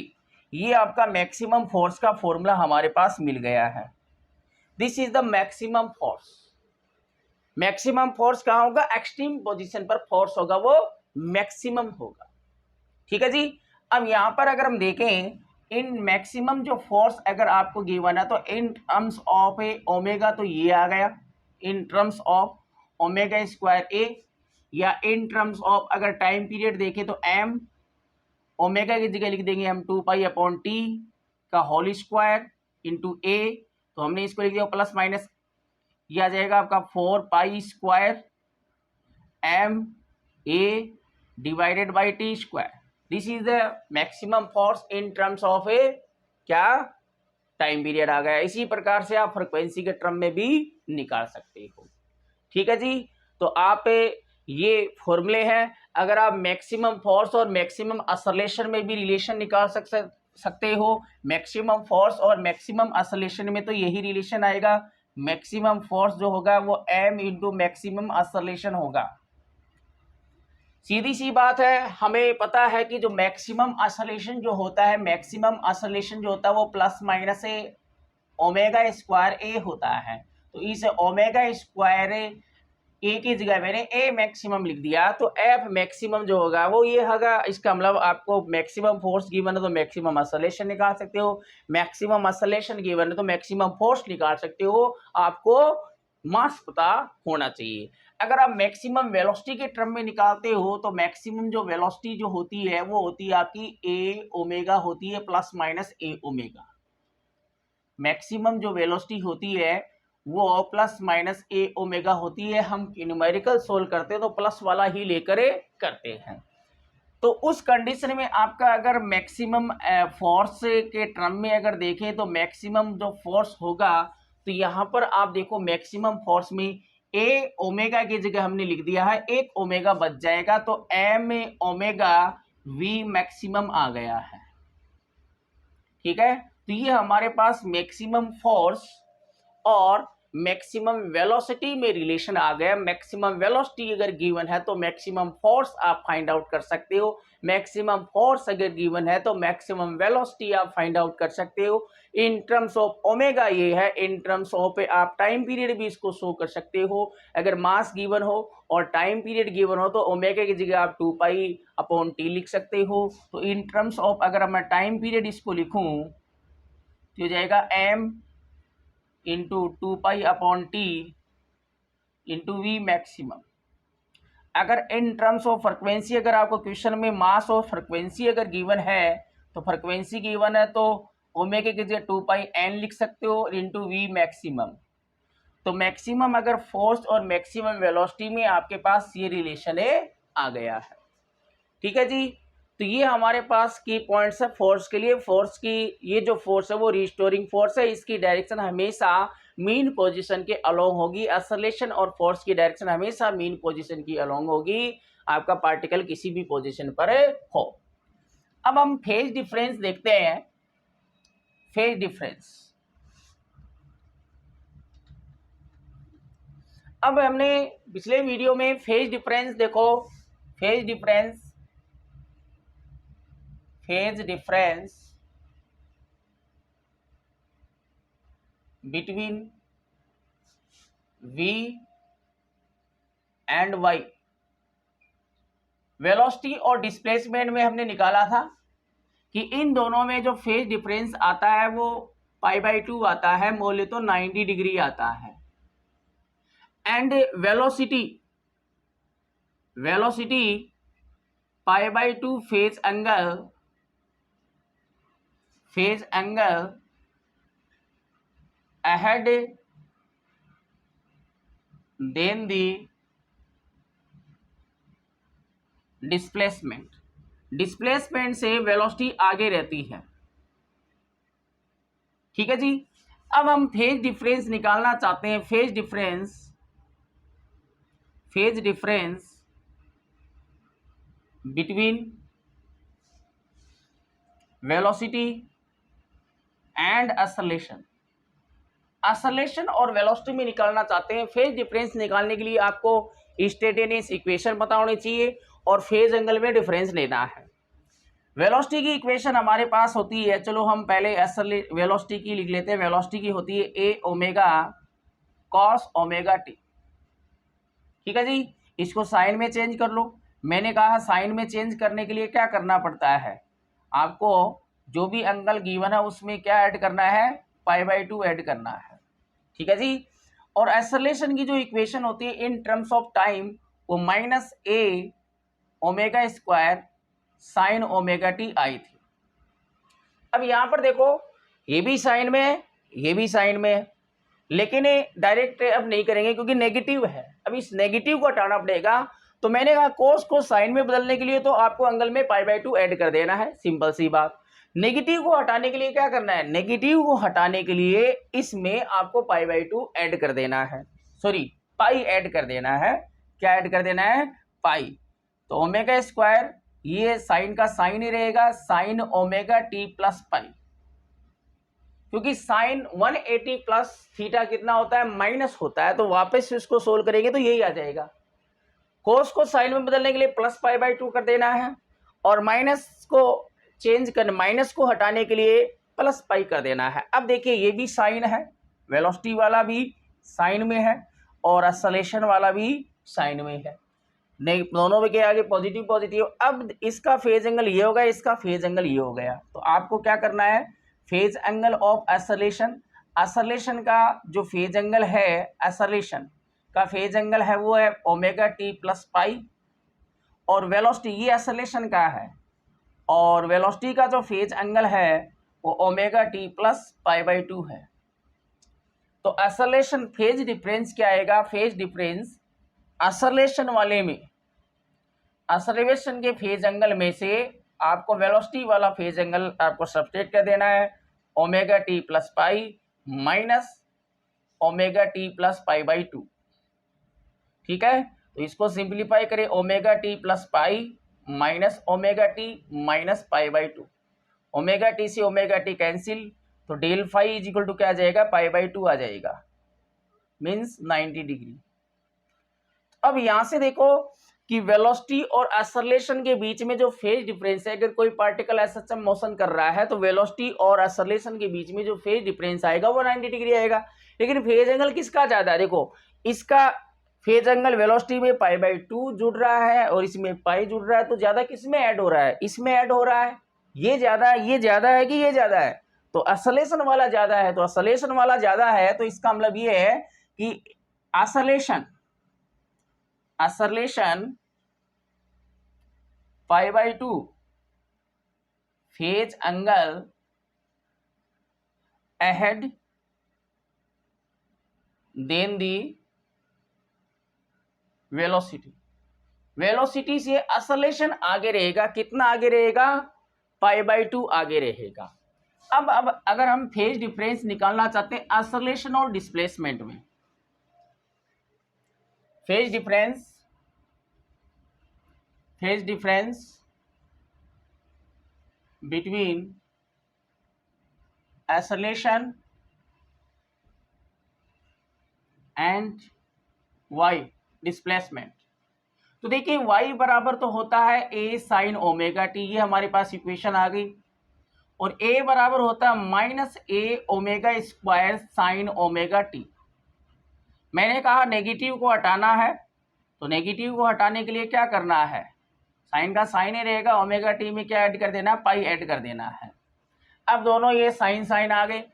ये आपका मैक्सिमम फोर्स का फॉर्मूला हमारे पास मिल गया है। This is the maximum force. Maximum force कहाँ होगा, एक्सट्रीम पोजीशन पर फोर्स होगा वो मैक्सिमम होगा। ठीक है जी। अब यहाँ पर अगर हम देखें इन मैक्सिमम जो फोर्स अगर आपको गिवन है तो in terms of A omega तो ये आ गया in terms of omega square A, या इन टर्म्स ऑफ अगर टाइम पीरियड देखें तो एम ओमेगा की जगह लिख देंगे हम 2 पाई/टी का होल स्क्वायर इंटू ए, तो हमने इसको लिख दिया प्लस माइनस, ये आ जाएगा आपका 4 pi M A divided by T square. This is the maximum force in terms of A क्या टाइम पीरियड आ गया। इसी प्रकार से आप फ्रिक्वेंसी के टर्म में भी निकाल सकते हो। ठीक है जी। तो आप ये फॉर्मूले हैं, अगर आप मैक्सिमम फोर्स और मैक्सिमम असलेशन में भी रिलेशन निकाल सकते हो। मैक्सिमम फोर्स और मैक्सिमम असलेशन में तो यही रिलेशन आएगा, मैक्सिमम फोर्स जो होगा वो m इंटू मैक्सिमम असलेशन होगा। सीधी सी बात है, हमें पता है कि जो मैक्सिमम असलेशन जो होता है, मैक्सिमम असलेशन जो होता है वो प्लस माइनस ओमेगा स्क्वायर ए होता है। तो इस ओमेगा स्क्वायर ए की जगह मैंने ए मैक्सिमम लिख दिया, तो एफ मैक्सिमम जो होगा वो ये होगा। इसका मतलब आपको मैक्सिमम फोर्स गिवन है तो मैक्सिमम असलेशन निकाल सकते हो, मैक्सिमम असलेशन गिवन है तो मैक्सिमम फोर्स निकाल सकते हो। आपको मास पता होना चाहिए। अगर आप मैक्सिमम वेलोसिटी के टर्म में निकालते हो तो मैक्सिमम जो वेलोसिटी जो होती है वो होती है आपकी ए ओमेगा होती है plus minus A omega. Maximum जो वेलोसिटी होती है वो प्लस माइनस ए ओमेगा होती है। हम न्यूमेरिकल सोल्व करते हैं तो प्लस वाला ही लेकर करते हैं। तो उस कंडीशन में आपका अगर मैक्सिमम फोर्स के टर्म में अगर देखें तो मैक्सिमम जो फोर्स होगा, तो यहाँ पर आप देखो मैक्सिमम फोर्स में ए ओमेगा की जगह हमने लिख दिया है, एक ओमेगा बच जाएगा तो एम ओमेगा वी मैक्सिमम आ गया है। ठीक है, तो ये हमारे पास मैक्सिमम फोर्स और मैक्सिमम वेलोसिटी में रिलेशन आ गया। मैक्सिमम वेलोसिटी अगर गिवन है तो मैक्सिमम फोर्स आप फाइंड आउट कर सकते हो, मैक्सिमम फोर्स अगर गिवन है तो मैक्सिमम वेलोसिटी आप फाइंड आउट कर सकते हो। इन टर्म्स ऑफ ओमेगा ये है, इन टर्म्स ऑफ आप टाइम पीरियड भी इसको शो कर सकते हो। अगर मास गिवन हो और टाइम पीरियड गिवन हो तो ओमेगा की जगह आप 2 पाई/टी लिख सकते हो। तो इन टर्म्स ऑफ अगर मैं टाइम पीरियड इसको लिखूं तो हो जाएगा m into 2 pi by T into V maximum. अगर इन टर्म्स ऑफ फ्रिक्वेंसी अगर आपको क्वेश्चन में मास और फ्रिक्वेंसी अगर गिवन है तो फ्रिक्वेंसी गिवन है तो ओमेगा की जगह 2 पाई/n लिख सकते हो इंटू वी मैक्सिमम। तो मैक्सिमम अगर फोर्स और मैक्सिमम वेलोसिटी में आपके पास ये रिलेशन आ गया है। ठीक है जी। तो ये हमारे पास की पॉइंट्स है फोर्स के लिए। फोर्स की ये जो फोर्स है वो रिस्टोरिंग फोर्स है, इसकी डायरेक्शन हमेशा मीन पोजीशन के अलोंग होगी। एक्सेलरेशन और फोर्स की डायरेक्शन हमेशा मीन पोजीशन की अलोंग होगी, आपका पार्टिकल किसी भी पोजीशन पर हो। अब हम फेज डिफरेंस देखते हैं। फेज डिफरेंस, अब हमने पिछले वीडियो में फेज डिफरेंस देखो, phase difference between v and y velocity और डिस्प्लेसमेंट में हमने निकाला था कि इन दोनों में जो फेज डिफरेंस आता है वो π/2 आता है, बोले तो 90 डिग्री आता है। And velocity π/2 phase angle ahead then the displacement से वेलोसिटी आगे रहती है। ठीक है जी। अब हम फेज डिफरेंस निकालना चाहते हैं। Phase difference between velocity and acceleration और वेलोसिटी में निकालना चाहते हैं। फेज डिफरेंस निकालने के लिए आपको इंस्टेंटेनियस इक्वेशन पता होनी चाहिए और फेज एंगल में डिफरेंस लेना है। वेलोसिटी की इक्वेशन हमारे पास होती है, चलो हम पहले वेलोसिटी की लिख लेते हैं। वेलोसिटी की होती है A omega cos omega T. ठीक है जी, इसको साइन में चेंज कर लो। मैंने कहा साइन में चेंज करने के लिए क्या करना पड़ता है, आपको जो भी एंगल गिवन है उसमें क्या ऐड करना है, π/2 ऐड करना है। ठीक है जी। और एक्सेलरेशन की जो इक्वेशन होती है इन टर्म्स ऑफ टाइम वो -a omega square sine omega T I थी। अब यहाँ पर देखो ये भी साइन में है, ये भी साइन में है, लेकिन डायरेक्ट अब नहीं करेंगे क्योंकि नेगेटिव है। अब इस नेगेटिव को हटाना पड़ेगा, तो मैंने कहा कोस को साइन में बदलने के लिए तो आपको एंगल में π/2 ऐड कर देना है, सिंपल सी बात। नेगेटिव को हटाने के लिए क्या करना है, नेगेटिव को हटाने के लिए इसमें आपको π/2 ऐड कर देना है, सॉरी पाई ऐड कर देना है। क्या ऐड कर देना है, पाई। तो ओमेगा स्क्वायर ये साइन का साइन ही रहेगा, साइन ओमेगा टी प्लस पाई, क्योंकि साइन 180 प्लस थीटा कितना होता है, माइनस होता है, तो वापस इसको सोल्व करेंगे तो यही आ जाएगा। कोस को साइन में बदलने के लिए प्लस π/2 कर देना है, और माइनस को चेंज कर, माइनस को हटाने के लिए प्लस पाई कर देना है। अब देखिए ये भी साइन है, वेलोसिटी वाला भी साइन में है और एक्सेलरेशन वाला भी साइन में है, नहीं दोनों के आगे पॉजिटिव पॉजिटिव। अब इसका फेज एंगल ये हो गया, इसका फेज एंगल ये हो गया, तो आपको क्या करना है, phase angle of acceleration, acceleration का जो फेज एंगल है, एक्सेलरेशन का फेज एंगल है वो है ओमेगा टी प्लस पाई, और वेलोसिटी ये एक्सेलरेशन का है, और वेलोसिटी का जो फेज एंगल है वो ओमेगा टी प्लस π/2 है। तो एक्सेलरेशन फेज डिफरेंस क्या आएगा, फेज डिफरेंस एक्सेलरेशन वाले में, एक्सेलरेशन के फेज एंगल में से आपको वेलोसिटी वाला फेज एंगल आपको सब्सट्रैक्ट कर देना है, omega T plus pi minus omega T plus π/2। ठीक है, तो इसको सिंप्लीफाई करें, omega T plus pi minus omega T minus π/2, omega T से ओमेगा टी कैंसिल, तो del phi is equal to क्या आ जाएगा, π/2 आ जाएगा, मीन्स 90 डिग्री। अब यहाँ से देखो कि वेलोसिटी और एक्सेलरेशन के बीच में जो फेज डिफरेंस है, अगर कोई पार्टिकल ऐसा मोशन कर रहा है तो वेलोसिटी और एक्सेलरेशन के बीच में जो फेज डिफरेंस आएगा वो 90 डिग्री आएगा। लेकिन फेज एंगल किसका ज़्यादा है, देखो इसका फेज एंगल वेलोसिटी में π/2 जुड़ रहा है और इसमें पाई जुड़ रहा है, तो ज़्यादा किस में ऐड हो रहा है, इसमें ऐड हो रहा है, ये ज़्यादा है, ये ज़्यादा है कि ये ज़्यादा है, तो एक्सेलरेशन वाला ज़्यादा है, तो एक्सेलरेशन वाला ज़्यादा है, तो इसका मतलब ये है कि acceleration π/2 phase angle ahead then the velocity, velocity से एक्सेलरेशन आगे रहेगा, कितना आगे रहेगा, π/2 आगे रहेगा। अब अगर हम फेज डिफरेंस निकालना चाहते हैं एक्सेलरेशन और डिस्प्लेसमेंट में, phase difference between acceleration and y displacement, तो देखिए y बराबर तो होता है a साइन ओमेगा टी, ये हमारे पास इक्वेशन आ गई, और a बराबर होता है -a omega square sine omega T. मैंने कहा नेगेटिव को हटाना है, तो नेगेटिव को हटाने के लिए क्या करना है, साइन का साइन ही रहेगा, ओमेगा टी में क्या ऐड कर देना, पाई ऐड कर देना है। अब दोनों ये साइन साइन आ गए।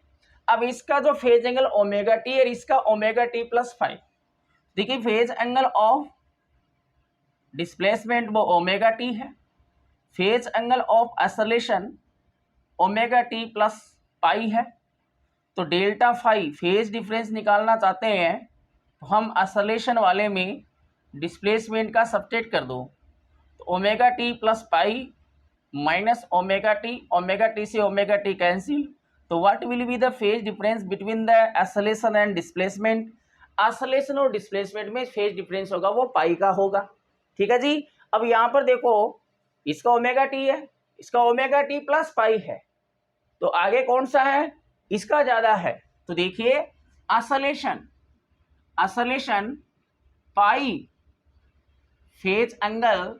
अब इसका जो फेज एंगल ओमेगा टी और इसका ओमेगा टी प्लस 5, देखिए फेज एंगल ऑफ डिस्प्लेसमेंट वो ओमेगा टी है, phase angle of acceleration omega T plus पाई है, तो डेल्टा फाई फेज डिफरेंस निकालना चाहते हैं तो हम एक्सेलरेशन वाले में डिस्प्लेसमेंट का सब्ट्रैक्ट कर दो, तो omega T plus pi minus omega T से ओमेगा टी कैंसिल, तो what will be the phase difference between the acceleration and displacement, acceleration और डिस्प्लेसमेंट में फेज डिफरेंस होगा वो पाई का होगा। ठीक है जी। अब यहाँ पर देखो इसका ओमेगा टी है, इसका ओमेगा टी प्लस पाई है, तो आगे कौन सा है, इसका ज़्यादा है, तो देखिए acceleration pi phase angle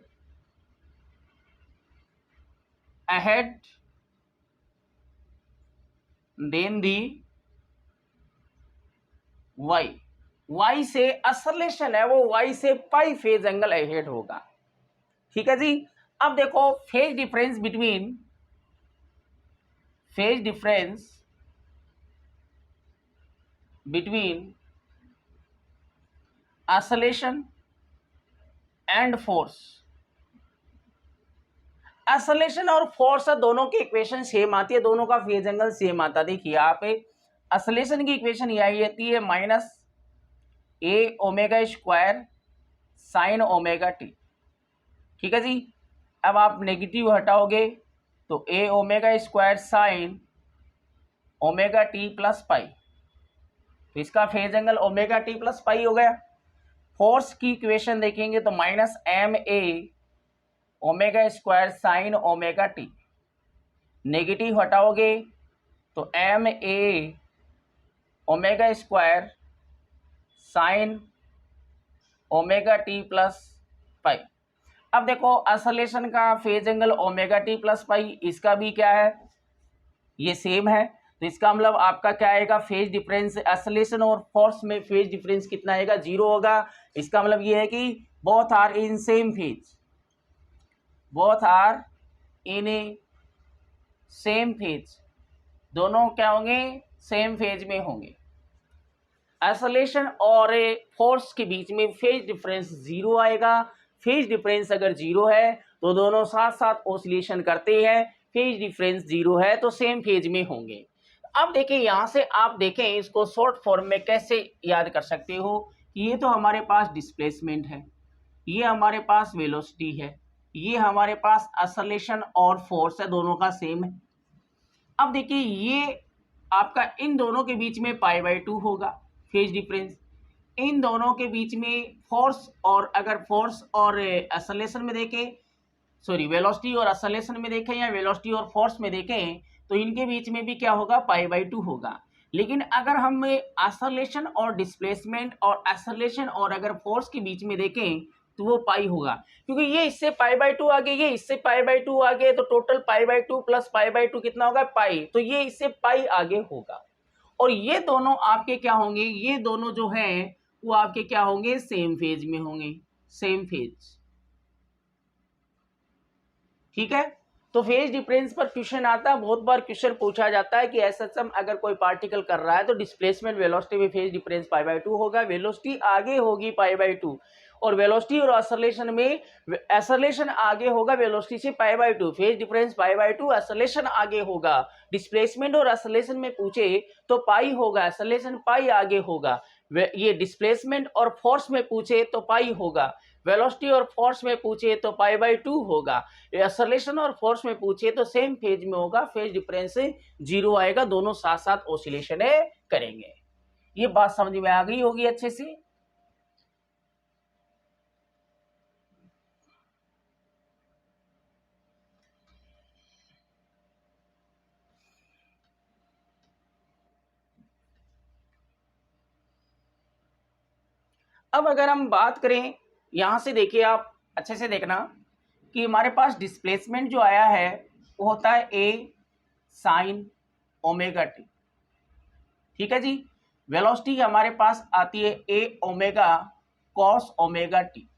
ahead then the y से एक्सेलरेशन है वो y से पाई फेज एंगल अहेड होगा। ठीक है जी। अब देखो phase difference between acceleration and force. Acceleration और फोर्स दोनों की इक्वेशन सेम आती है, दोनों का फेज एंगल सेम आता है। देखिए यहाँ पे एक्सेलरेशन की इक्वेशन यही आती है minus A omega square sine omega T. ठीक है जी। अब आप नेगेटिव हटाओगे तो A omega square sine omega T plus pi, तो इसका phase angle omega T plus pi हो गया। फोर्स की इक्वेशन देखेंगे तो minus M A omega square sine omega T, negative हटाओगे तो M A omega square sine omega T plus pi. अब देखो एक्सेलरेशन का phase angle omega T plus पाई, इसका भी क्या है, ये सेम है, तो इसका मतलब आपका क्या आएगा, फेज डिफरेंस एक्सेलरेशन और फोर्स में फेज डिफरेंस कितना आएगा, 0 होगा। इसका मतलब ये है कि both are in same phase, both are in a same phase, दोनों क्या होंगे, सेम फेज में होंगे। एक्सेलरेशन और फोर्स के बीच में फेज डिफरेंस 0 आएगा। फेज डिफरेंस अगर 0 है तो दोनों साथ साथ ऑसिलेशन करते हैं, फेज डिफरेंस 0 है तो सेम फेज में होंगे। अब देखिए यहाँ से आप देखें इसको शॉर्ट फॉर्म में कैसे याद कर सकते हो। ये तो हमारे पास डिस्प्लेसमेंट है, ये हमारे पास वेलोसिटी है, ये हमारे पास एक्सेलरेशन और फोर्स है, दोनों का सेम है। अब देखिए ये आपका इन दोनों के बीच में π/2 होगा फेज डिफरेंस, इन दोनों के बीच में फोर्स और अगर फोर्स और एक्सेलरेशन में देखें, सॉरी वेलोसिटी और एक्सेलरेशन में देखें या वेलोसिटी और फोर्स में देखें तो इनके बीच में भी क्या होगा, π/2 होगा। लेकिन अगर हम एक्सेलरेशन और डिस्प्लेसमेंट और एक्सेलरेशन और अगर फोर्स के बीच में देखें तो वो पाई होगा, क्योंकि ये इससे π/2 आगे, ये इससे π/2 आगे, तो टोटल π/2 प्लस π/2 कितना होगा, पाई, तो ये इससे पाई आगे होगा। और ये दोनों आपके क्या होंगे, ये दोनों जो हैं वो आपके क्या होंगे, सेम फेज में होंगे, सेम फेज। ठीक है, तो फेज डिफरेंस पर क्वेश्चन आता है, बहुत बार क्वेश्चन पूछा जाता है कि एसएचएम अगर कोई पार्टिकल कर रहा है तो डिस्प्लेसमेंट वेलोसिटी में फेज डिफरेंस π/2 होगा, वेलोसिटी आगे होगी π/2, और वेलोसिटी और एक्सेलरेशन में एक्सेलरेशन आगे होगा वेलोसिटी से π/2, फेज डिफरेंस π/2, एक्सेलरेशन आगे होगा। डिस्प्लेसमेंट और एक्सेलरेशन में पूछे तो पाई होगा, एक्सेलरेशन पाई आगे होगा। ये डिस्प्लेसमेंट और फोर्स में पूछे तो पाई होगा, वेलोसिटी और फोर्स में पूछे तो π/2 होगा, एक्सेलरेशन और फोर्स में पूछे तो सेम फेज में होगा, फेज डिफरेंस 0 आएगा, दोनों साथ साथ ऑसिलेशन करेंगे। ये बात समझ में आ गई होगी अच्छे से। अब अगर हम बात करें यहां से, देखिए आप अच्छे से देखना कि हमारे पास डिस्प्लेसमेंट जो आया है वो होता है ए साइन ओमेगा टी। ठीक है जी। वेलोसिटी हमारे पास आती है A omega cos omega T.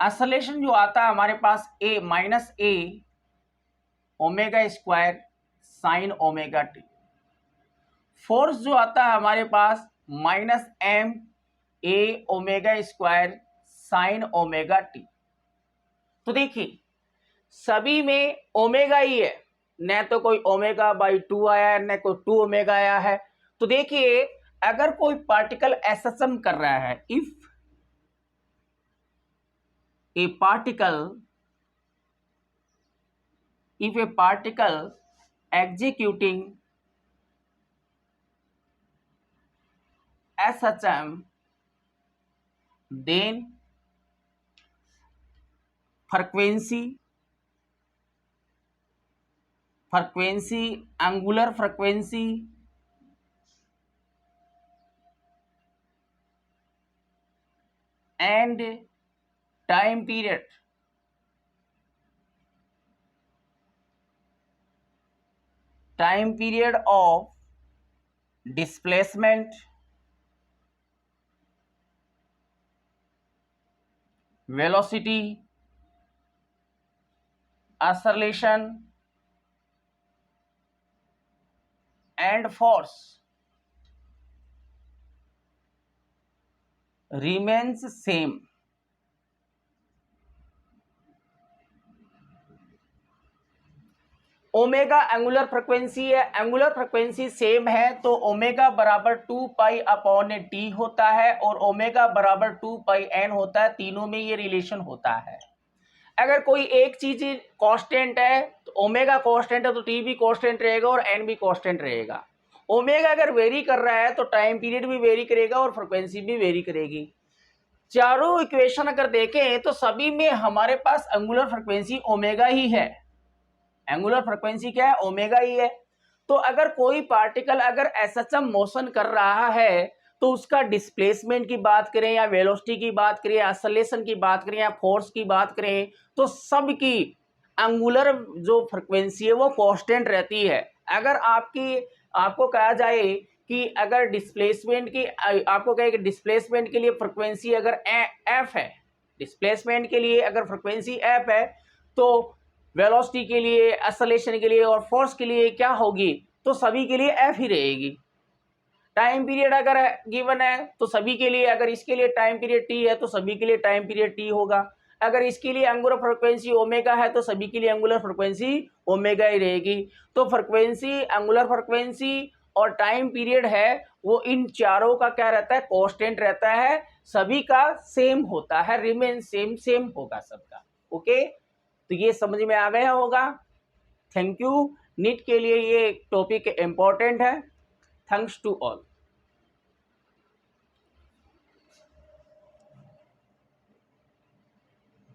Acceleration जो आता है हमारे पास A minus A omega square sine omega T. Force जो आता है हमारे पास minus M A omega square sine omega T. तो देखिए सभी में ओमेगा ही है, न तो कोई ओमेगा/2 आया है, न कोई 2 ओमेगा आया है। तो देखिए अगर कोई पार्टिकल एसएसएम कर रहा है, if A particle executing SHM, then frequency, angular frequency and time period of displacement, velocity acceleration and force remains same. Omega angular frequency है, एंगुलर फ्रिक्वेंसी सेम है तो ओमेगा बराबर 2 पाई अपॉन टी होता है और ओमेगा बराबर 2 पाई N होता है। तीनों में ये रिलेशन होता है। अगर कोई एक चीज कांस्टेंट है तो ओमेगा कांस्टेंट है तो टी भी कांस्टेंट रहेगा और एन भी कांस्टेंट रहेगा। ओमेगा अगर वेरी कर रहा है तो टाइम पीरियड भी वेरी करेगा और फ्रिक्वेंसी भी वेरी करेगी। चारों इक्वेशन अगर देखें तो सभी में हमारे पास एंगुलर फ्रिक्वेंसी ओमेगा ही है। एंगुलर फ्रिक्वेंसी क्या है? ओमेगा ही है। तो अगर कोई पार्टिकल अगर एसएचएम मोशन कर रहा है तो उसका डिस्प्लेसमेंट की बात करें या वेलोसिटी की बात करें या एक्सेलरेशन की बात करें या फोर्स की बात करें तो सबकी एंगुलर जो फ्रिक्वेंसी है वो कांस्टेंट रहती है। अगर आपको कहा जाए कि अगर डिस्प्लेसमेंट की आपको कहे कि डिस्प्लेसमेंट के लिए फ्रिक्वेंसी अगर एफ है, डिस्प्लेसमेंट के लिए अगर फ्रिक्वेंसी एफ है तो वेलोसिटी के लिए, एक्सेलरेशन के लिए और फोर्स के लिए क्या होगी? तो सभी के लिए एफ ही रहेगी। टाइम पीरियड अगर गिवन है तो सभी के लिए, अगर इसके लिए टाइम पीरियड टी है तो सभी के लिए टाइम पीरियड टी होगा। अगर इसके लिए एंगुलर फ्रिक्वेंसी ओमेगा है तो सभी के लिए एंगुलर फ्रिक्वेंसी ओमेगा ही रहेगी। तो फ्रिक्वेंसी, एंगुलर फ्रिक्वेंसी और टाइम पीरियड है वो इन चारों का क्या रहता है? कांस्टेंट रहता है। सभी का सेम होता है, रिमेन सेम, सेम होगा सबका। ओके, तो ये समझ में आ गया होगा। Thank you. नीट के लिए ये टॉपिक इम्पोर्टेंट है। Thanks to all.